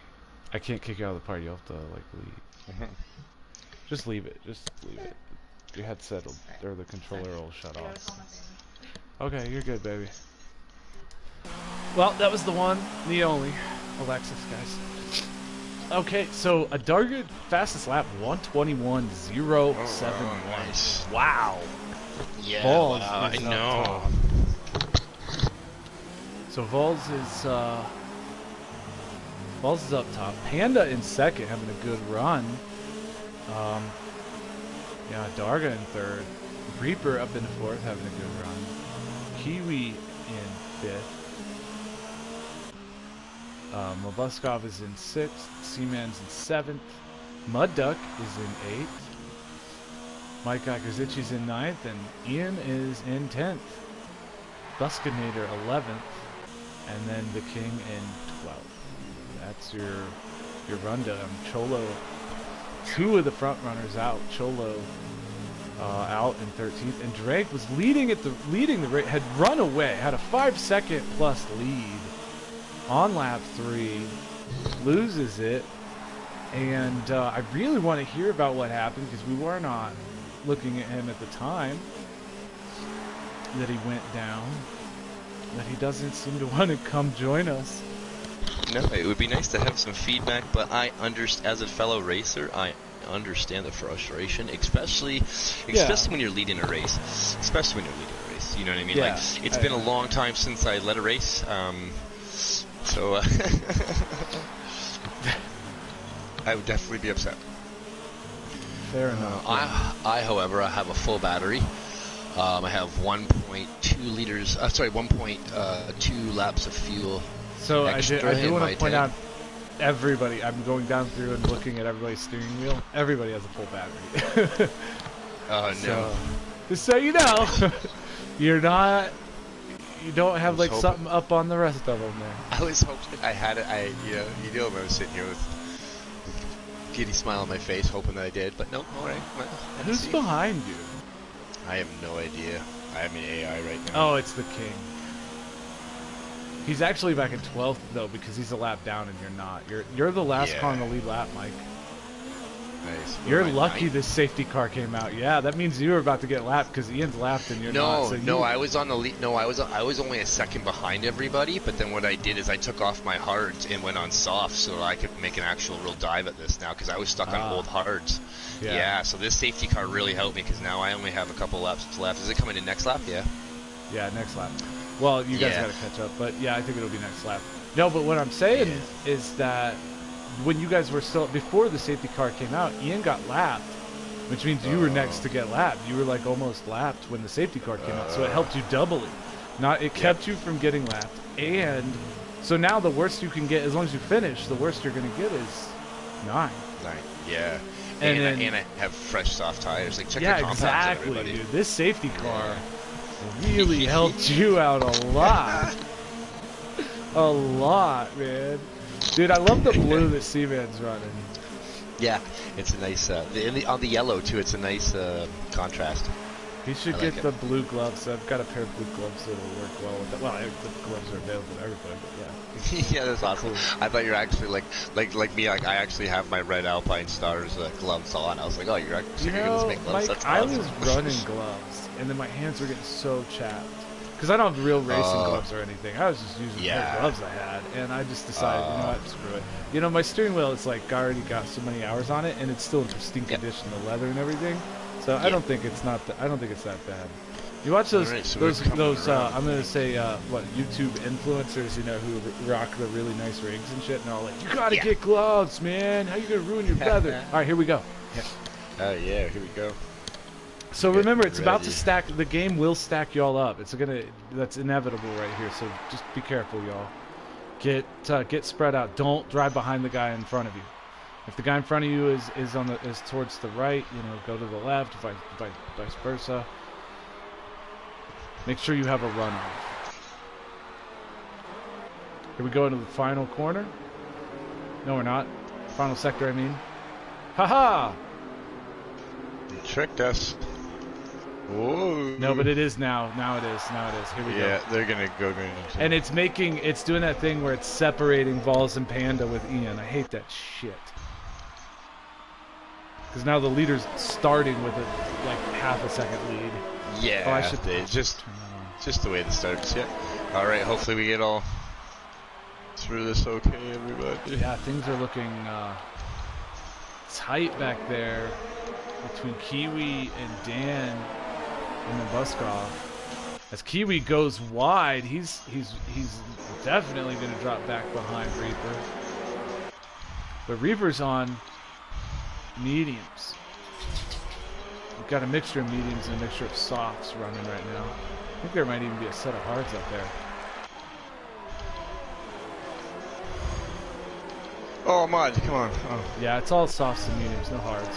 I can't kick you out of the party. You'll have to like leave. Just leave it. Just leave it. Your headset or the controller will shut off. Okay, you're good, baby. Well, that was the one, the only Alexis, guys. Okay, so Adarga fastest lap 1:21.071. Oh, nice. Wow. Yeah, Vols wow, I is up know. top. So Vols is up top. Panda in second, having a good run. Yeah, Adarga in third. Reaper up in fourth, having a good run. Kiwi in fifth. Mabbuskov is in sixth. Seaman's in seventh. Mud Duck is in 8th. Mike Akazuchi's in 9th, and Ian is in 10th. Buskynator 11th, and then the King in 12th. That's your rundown. Cholo, 2 of the front runners out. Cholo out in 13th, and Drake was leading the race, had run away, had a 5-second plus lead on lap 3, loses it, and I really want to hear about what happened because we were not looking at him at the time that he went down, but he doesn't seem to want to come join us. No, it would be nice to have some feedback, but as a fellow racer, I understand the frustration, especially when you're leading a race. You know what I mean? Yeah, like, it's been a long time since I led a race, so I would definitely be upset. Fair enough. However, I have a full battery. I have 1.2 liters. 1.2 laps of fuel. So I do want to point out, everybody. I'm going down through and looking at everybody's steering wheel. Everybody has a full battery. Oh no! So, just so you know, you don't have like something up on the rest of them there. I was hoping I had it. I was sitting here with giddy smile on my face, hoping that I did, but no. All right. Well, who's behind you? I have no idea. I'm in AI right now. Oh, it's the King. He's actually back in 12th though because he's a lap down and you're not. You're the last car on the lead lap, Mike. Nice. You're lucky this safety car came out. Yeah, that means you were about to get lapped because Ian's lapped and you're not. No, I was on the lead. No, I was only a second behind everybody. But then what I did is I took off my hards and went on soft so I could make an actual real dive at this now because I was stuck on old hards. Yeah. So this safety car really helped me because now I only have a couple laps left. Is it coming in next lap? Yeah. Yeah, next lap. Well, you guys got to catch up, but yeah, I think it'll be next lap. No, but what I'm saying is that when you guys were still before the safety car came out, Ian got lapped, which means you were next to get lapped. You were like almost lapped when the safety car came out, so it helped you doubly. It kept you from getting lapped, and so now the worst you can get, as long as you finish, the worst you're going to get is 9. Yeah. And I have fresh soft tires. Like check yeah, your compounds, exactly, everybody. dude. This safety car really helped you out a lot. A lot, man. Dude, I love the blue that Seaman's running. Yeah, it's a nice, on the yellow too, it's a nice contrast. He should get the blue gloves. I've got a pair of blue gloves that will work well with that. Well, the gloves are available to everybody, but yeah. Yeah, that's awesome. I thought you were actually like me, like I actually have my red Alpine Stars gloves on. I was like, oh, you're actually going to make gloves. Mike, that's awesome. I was running gloves, and then my hands were getting so chapped. Because I don't have real racing gloves or anything. I was just using the gloves I had, and I just decided, you know what, screw it. You know, my steering wheel, it's like I already got so many hours on it, and it's still in pristine condition, the leather and everything. So I don't think it's that bad. You watch those I'm gonna say YouTube influencers, you know, who rock the really nice rigs and shit, and they're all like, you gotta get gloves, man. How you gonna ruin your leather? All right, here we go. Oh yeah, here we go. So remember, it's about to stack. The game will stack y'all up. That's inevitable right here. So just be careful, y'all. Get spread out. Don't drive behind the guy in front of you. If the guy in front of you is towards the right, you know, go to the left. Vice versa. Make sure you have a runoff. Here we go into the final corner. No, we're not. Final sector, I mean. Haha! You tricked us. Whoa. No, but it is now. Now it is. Here we go. Yeah, they're gonna go green. And it's doing that thing where it's separating Vols and Panda with Ian. I hate that shit. Because now the leader's starting with like half a second lead. Yeah, I should just the way it starts. Yeah. All right. Hopefully we get all through this okay, everybody. Yeah, things are looking tight back there between Kiwi and Dan and Mabbuskov. As Kiwi goes wide, he's definitely going to drop back behind Reaper. But Reaper's on mediums. We've got a mixture of mediums and a mixture of softs running right now. I think there might even be a set of hards up there. Oh, Mud, come on. Oh. Yeah, it's all softs and mediums, no hards.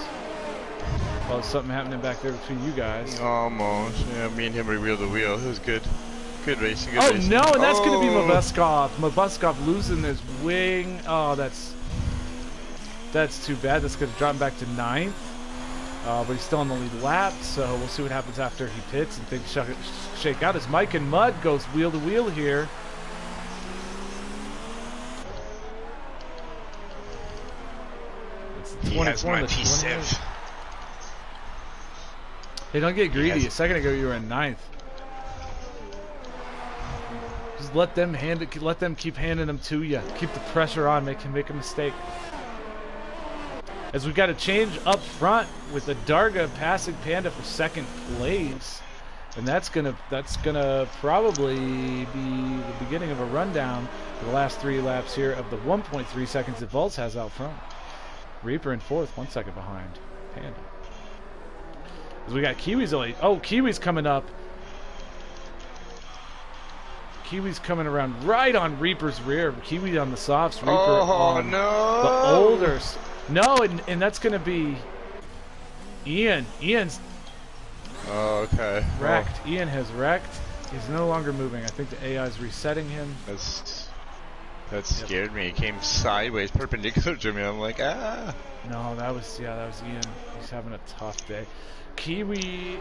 Oh, something happening back there between you guys. Almost. Yeah, me and him were wheel to wheel. It was good. Good racing, good racing. No, and that's going to be Mabbuskov. Mabbuskov losing his wing. Oh, that's too bad. That's going to drop him back to 9th. But he's still on the lead lap, so we'll see what happens after he pits and things shake out as Mike and Mud goes wheel to wheel here. It's the 24 and the 28. Hey, don't get greedy. A second ago you were in 9th. Just let them keep handing them to you. Keep the pressure on. Make him make a mistake. As we got a change up front with Adarga passing Panda for 2nd place, and that's gonna probably be the beginning of a rundown for the last 3 laps here of the 1.3 seconds that Vols has out front. Reaper in 4th, 1 second behind Panda. As we got Kiwi's only. Oh, Kiwi's coming up. Kiwi's coming around right on Reaper's rear. Kiwi on the softs. Reaper on no. the older. No, and that's going to be Ian. Ian's okay. wrecked. Oh. Ian has wrecked. He's no longer moving. I think the AI is resetting him. That scared me. It came sideways, perpendicular to me. I'm like, ah. No, that was Ian. He's having a tough day. Kiwi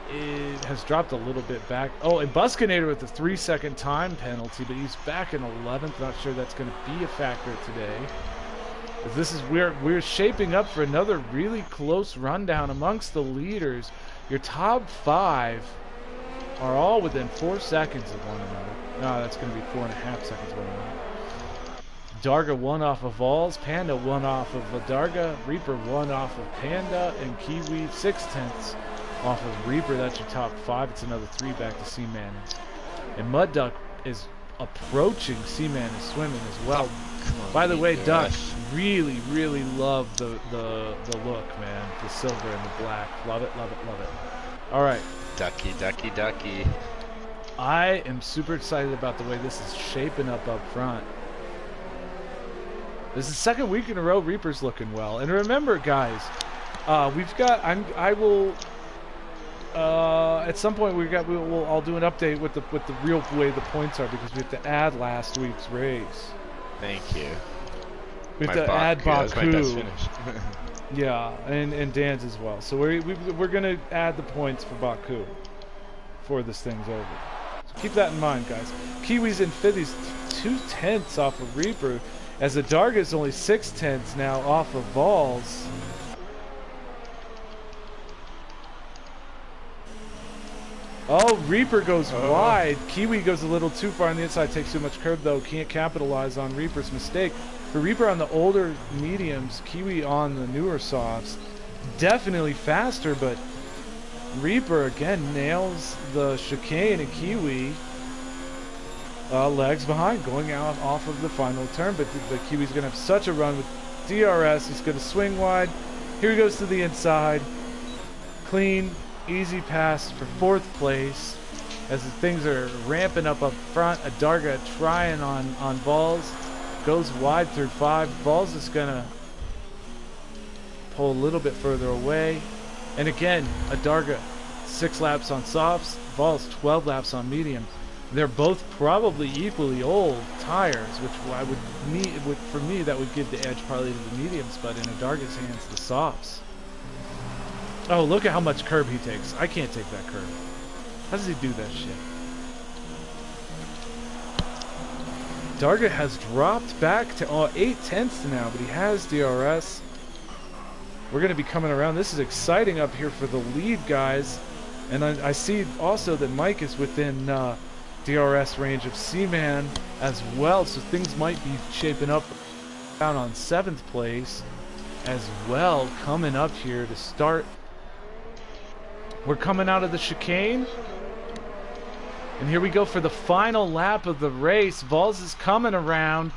has dropped a little bit back. Oh, and Buskynator with the 3-second time penalty, but he's back in 11th. Not sure that's going to be a factor today. This is we're shaping up for another really close rundown amongst the leaders. Your top 5 are all within 4 seconds of one another. No, that's going to be 4.5 seconds of one another. Adarga 1 off of Vols, Panda 1 off of Adarga, Reaper 1 off of Panda, and Kiwi 6/10 off of Reaper. That's your top 5. It's another 3 back to Seaman. And Mud Duck is approaching Seaman and swimming as well. By the way, Duck, really love the look, man. The silver and the black. Love it, love it, love it. All right. Ducky, ducky, ducky. I am super excited about the way this is shaping up front. This is the 2nd week in a row Reaper's looking well. And remember, guys, we've got. I will. At some point I'll do an update with the real way the points are, because we have to add last week's race. Thank you. We have to add Baku. That's my best finish. Yeah, and Dan's as well. So we're gonna add the points for Baku before this thing's over. So keep that in mind, guys. Kiwi's in 5th. He's 2/10 off of Reaper, as Adarga is only 6/10 now off of Vols. Oh, Reaper goes wide. Kiwi goes a little too far on the inside, takes too much curb though. Can't capitalize on Reaper's mistake. For Reaper on the older mediums, Kiwi on the newer softs. Definitely faster, but Reaper again nails the chicane, and Kiwi legs behind, going out off of the final turn. But Kiwi's going to have such a run with DRS. He's going to swing wide. Here he goes to the inside. Clean. Easy pass for 4th place as things are ramping up front. Adarga trying on Vols, goes wide through 5. Vols is gonna pull a little bit further away, and again Adarga 6 laps on softs, Vols 12 laps on medium. They're both probably equally old tires, which I would need. For me, that would give the edge probably to the mediums, but in Adarga's hands, the softs. Oh, look at how much curb he takes. I can't take that curb. How does he do that shit? Adarga has dropped back to 8/10 now, but he has DRS. We're going to be coming around. This is exciting up here for the lead, guys. And I see also that Mike is within DRS range of Seaman as well, so things might be shaping up down on 7th place as well, coming up here to start. We're coming out of the chicane, and here we go for the final lap of the race. Vols is coming around.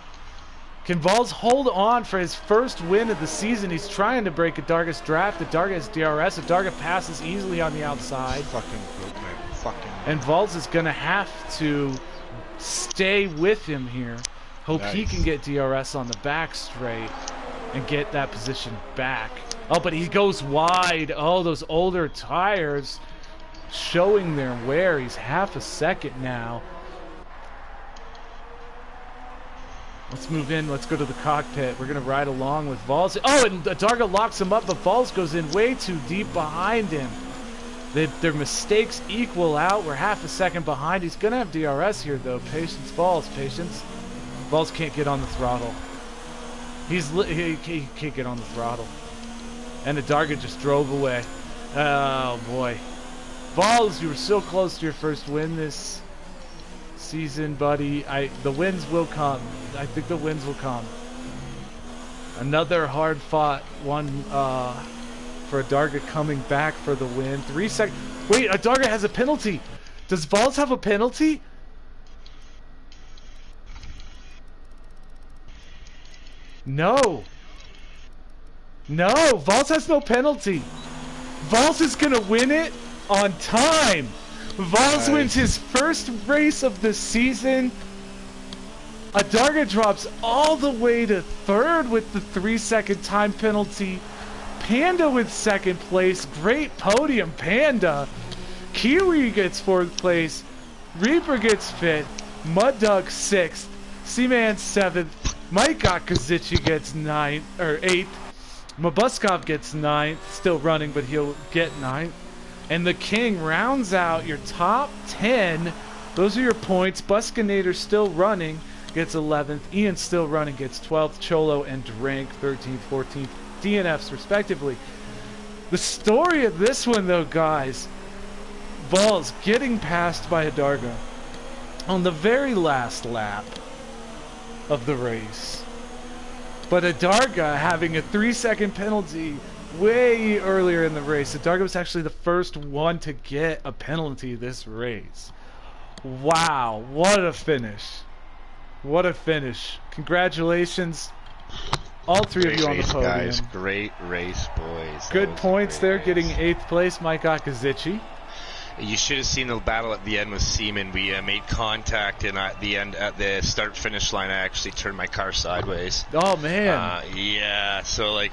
Can Vols hold on for his first win of the season? He's trying to break Adarga's draft. Adarga has DRS. Adarga passes easily on the outside. Fucking broke, man. Fucking. And Vols is going to have to stay with him here. Hope he can get DRS on the back straight. and get that position back. Oh, but he goes wide. Oh, those older tires showing their wear. He's half a second now. Let's move in. Let's go to the cockpit. We're going to ride along with Vols. Oh, and Adarga locks him up, but Vols goes in way too deep behind him. Their mistakes equal out. We're half a second behind. He's going to have DRS here, though. Patience, Vols. Patience. Vols can't get on the throttle. He can't get on the throttle. And Adarga just drove away. Oh, boy. Vols, you were so close to your first win this season, buddy. The wins will come. I think the wins will come. Another hard-fought one for Adarga coming back for the win. 3 seconds. Wait, Adarga has a penalty. Does Vols have a penalty? No. No, Vols has no penalty. Vols is going to win it on time. Vols wins his first race of the season. Adarga drops all the way to third with the 3-second time penalty. Panda with second place. Great podium, Panda. Kiwi gets fourth place. Reaper gets fifth. Mud Dog sixth. Seaman seventh. Mike Akazici gets eighth. Mabbuskov gets ninth. Still running, but he'll get ninth. And the King rounds out your top 10. Those are your points. Buskynator still running, gets 11th. Ian still running, gets 12th. Cholo and Reaper 13th, 14th. DNFs respectively. The story of this one, though, guys, Vols getting passed by Adarga on the very last lap of the race. But Adarga having a 3-second penalty way earlier in the race. Adarga was actually the first one to get a penalty this race. Wow, what a finish. What a finish. Congratulations, all three of you on the podium. Guys. Great race, boys. Good points there, getting 8th place, Mike Akazici. You should have seen the battle at the end with Seaman. We made contact, and at the end, at the start-finish line, I actually turned my car sideways. Oh, man. Yeah, so like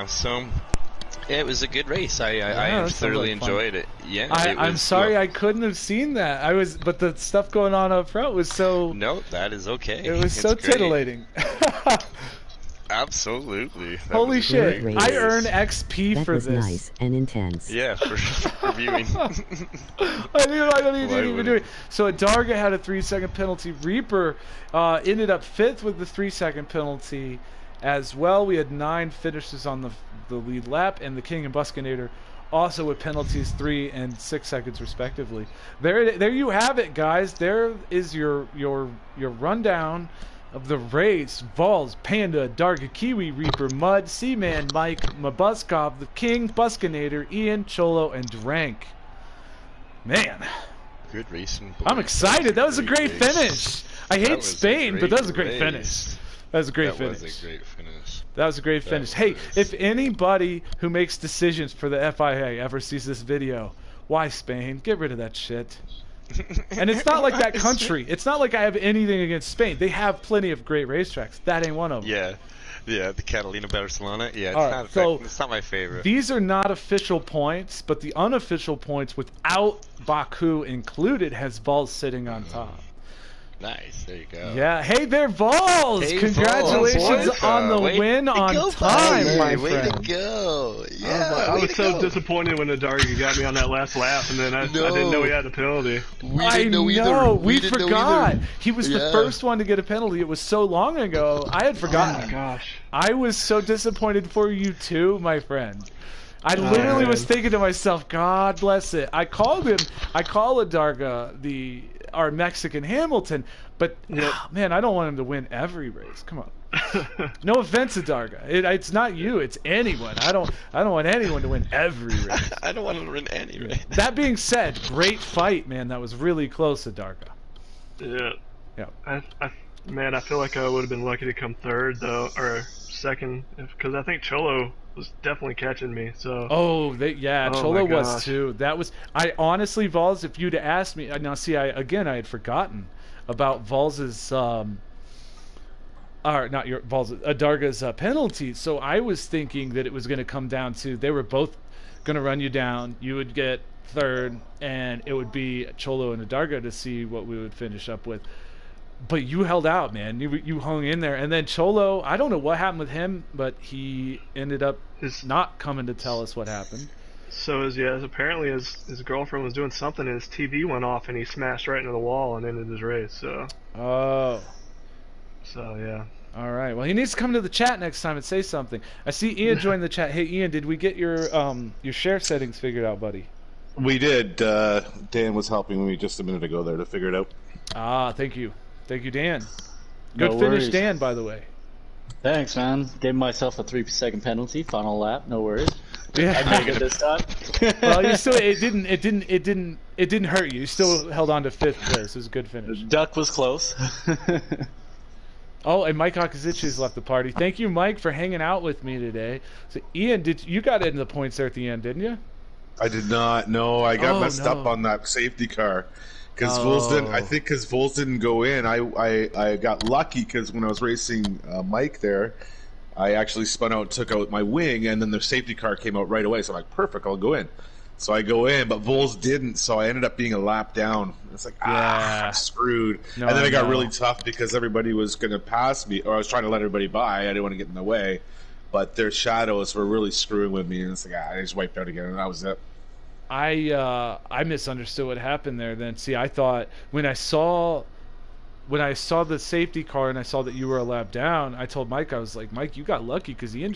so it was a good race. I thoroughly enjoyed it. Yeah, I'm sorry I couldn't have seen that. but the stuff going on up front was so... No, that is okay. It was so tittillating. Absolutely. Holy shit. I earn XP for this. That was nice and intense. Yeah, for viewing. I don't even do it. So Adarga had a 3-second penalty. Reaper ended up 5th with the 3-second penalty as well. We had 9 finishes on the lead lap, and the King and Buskynator also with penalties 3 and 6 seconds respectively. There you have it, guys. There is your rundown of the race. Vols, Panda, Adarga, Kiwi, Reaper, Mud, Seaman, Mike, Mabbuskov, the King, Buskynator, Ian, Cholo, and Rank. Man. Good racing. I'm excited. That was a great finish. I hate Spain, but that was a great finish. That was a great finish. That was a great finish. Hey, if anybody who makes decisions for the FIA ever sees this video, why Spain? Get rid of that shit. And it's not like that country. It's not like I have anything against Spain. They have plenty of great racetracks. That ain't one of them. Yeah, the Catalina Barcelona. Yeah, it's not my favorite. These are not official points, but the unofficial points without Baku included has Vols sitting on top. Nice, there you go. Yeah, hey there, Vols! Hey, Congratulations on the win on time, my friend. Way to go! Yeah, I was so disappointed when Adarga got me on that last lap, and then I didn't know he had a penalty. I know, we forgot. He was the first one to get a penalty. It was so long ago. I had forgotten. Oh my gosh. I was so disappointed for you too, my friend. I literally was thinking to myself, God bless it. I call Adarga our Mexican Hamilton, but man, I don't want him to win every race. Come on. No offense, Adarga. It's not you. It's anyone. I don't want anyone to win every race. I don't want him to win any race. That being said, great fight, man. That was really close, Adarga. Yeah. Man, I feel like I would have been lucky to come third though, or second, because I think Cholo was definitely catching me. So. Cholo was too. That was. I honestly, Vols, if you'd asked me, now see, I had forgotten about Vols's or not your Vols, Adarga's penalty. So I was thinking that it was going to come down to they were both going to run you down. You would get third, and it would be Cholo and Adarga to see what we would finish up with. But you held out, man. You hung in there. And then Cholo, I don't know what happened with him, but he ended up not coming to tell us what happened. So apparently his girlfriend was doing something, and his TV went off, and he smashed right into the wall and ended his race. So. Oh. So yeah. All right. Well, he needs to come to the chat next time and say something. I see Ian joined the chat. Hey, Ian, did we get your share settings figured out, buddy? We did. Dan was helping me just a minute ago there to figure it out. Ah, thank you. Thank you, Dan. Good finish, Dan, by the way. Thanks, man. Gave myself a 3-second penalty, final lap. No worries. Yeah. I made it this time. Well, you still it didn't hurt you. You still held on to 5th place. It was a good finish. The duck was close. Oh, and Mike Akazich's left the party. Thank you, Mike, for hanging out with me today. So, Ian, you got into the points there at the end, didn't you? I did not. No, I got messed up on that safety car. Because Vols didn't. I think because Vols didn't go in. I got lucky because when I was racing Mike there, I actually spun out, took out my wing, and then the safety car came out right away. So I'm like, perfect, I'll go in. So I go in, but Vols didn't. So I ended up being a lap down. It's like, I'm screwed. No, and then I got really tough because everybody was going to pass me, or I was trying to let everybody by. I didn't want to get in the way, but their shadows were really screwing with me. And it's like, I just wiped out again, and that was it. I misunderstood what happened there then. See, I thought when I saw the safety car and I saw that you were a lap down, I told Mike, I was like, Mike, you got lucky because Ian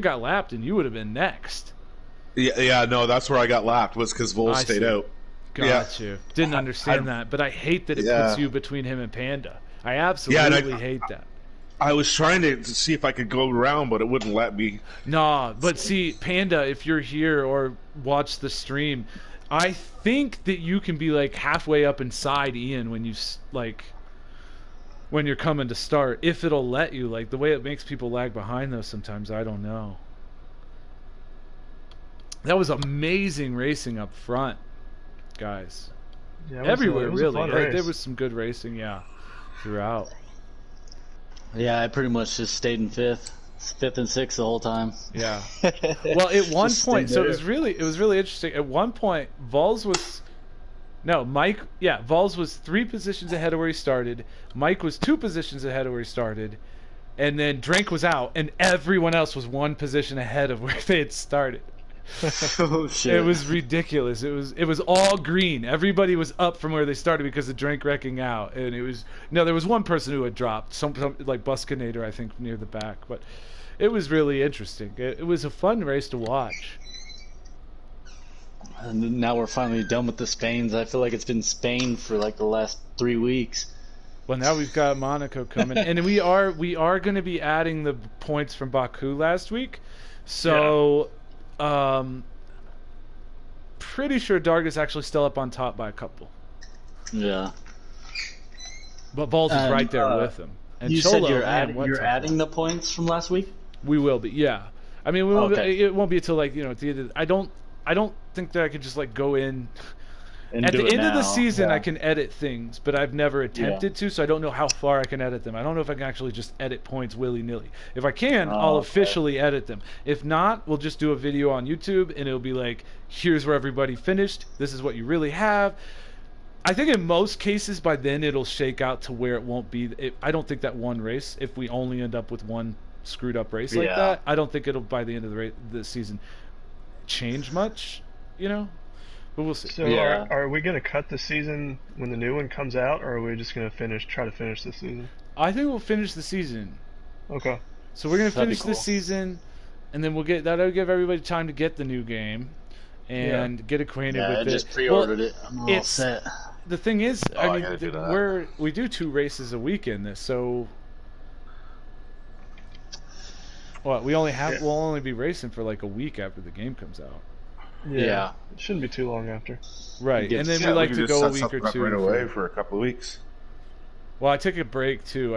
got lapped and you would have been next. Yeah, no, that's where I got lapped was because Vols stayed out. Got you. Didn't understand that, but I hate that it puts you between him and Panda. I absolutely hate that. I was trying to see if I could go around, but it wouldn't let me. Nah, but see, Panda, if you're here or watch the stream, I think that you can be like halfway up inside Ian when you're coming to start, if it'll let you. Like the way it makes people lag behind though sometimes, I don't know. That was amazing racing up front, guys. Yeah, everywhere really. There was some good racing, throughout. Yeah, I pretty much just stayed in 5th and 6th the whole time. Yeah. Well, at one point, so it was really interesting. At one point, Vols was 3 positions ahead of where he started. Mike was 2 positions ahead of where he started, and then Drink was out, and everyone else was 1 position ahead of where they had started. Oh shit! It was ridiculous. It was all green. Everybody was up from where they started because of Drink wrecking out, and there was 1 person who had dropped, some like Buskynator, I think, near the back. But it was really interesting. It was a fun race to watch. And now we're finally done with the Spains. I feel like it's been Spain for like the last 3 weeks. Well, now we've got Monaco coming, and we are going to be adding the points from Baku last week, so. Yeah. Pretty sure Darga's actually still up on top by a couple. Yeah. But Vols is right there with him. And you Cholo, said you're adding the points from last week? We will be, yeah. I mean, it won't be until at the end of, I don't think that I could just go in. At the end of the season, I can edit things, but I've never attempted to, so I don't know how far I can edit them. I don't know if I can actually just edit points willy-nilly. If I can, I'll officially edit them. If not, we'll just do a video on YouTube, and it'll be like, here's where everybody finished. This is what you really have. I think in most cases, by then, it'll shake out to where it won't be. I don't think that one race, if we only end up with one screwed-up race like that, I don't think it'll, by the end of the season, change much, But we'll see. So are we going to cut the season when the new one comes out, or are we just going to try to finish the season? I think we'll finish the season. Okay. So we're going to finish the season, and then that'll give everybody time to get the new game and get acquainted with it. I just pre-ordered it. I'm all set. The thing is, we do 2 races a week in this, so we'll only be racing for like a week after the game comes out. Yeah, it shouldn't be too long after. Right, and then we like to go a week or 2 right away for a couple of weeks. Well, I take a break too.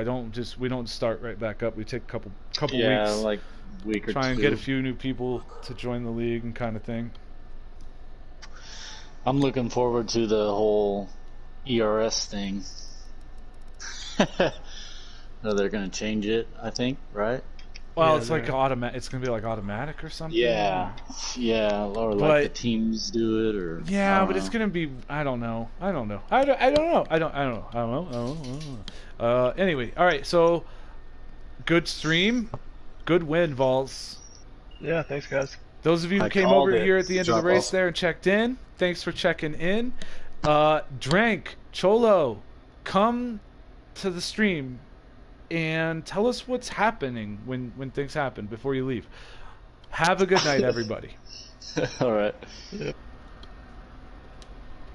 We don't start right back up. We take a couple weeks. Yeah, like week or 2. Try and get a few new people to join the league and kind of thing. I'm looking forward to the whole ERS thing. they're gonna change it, I think, right? Well, it's like automatic. It's gonna be like automatic or something. Yeah, yeah, or like the teams do it, or yeah, but it's gonna be. I don't know. I don't know. Anyway, all right. So, good stream, good win, Vols. Yeah, thanks, guys. Those of you who came over here at the end of the race there and checked in, thanks for checking in. Drank, Cholo, come to the stream and tell us what's happening when things happen before you leave. Have a good night, everybody. All right. Yep.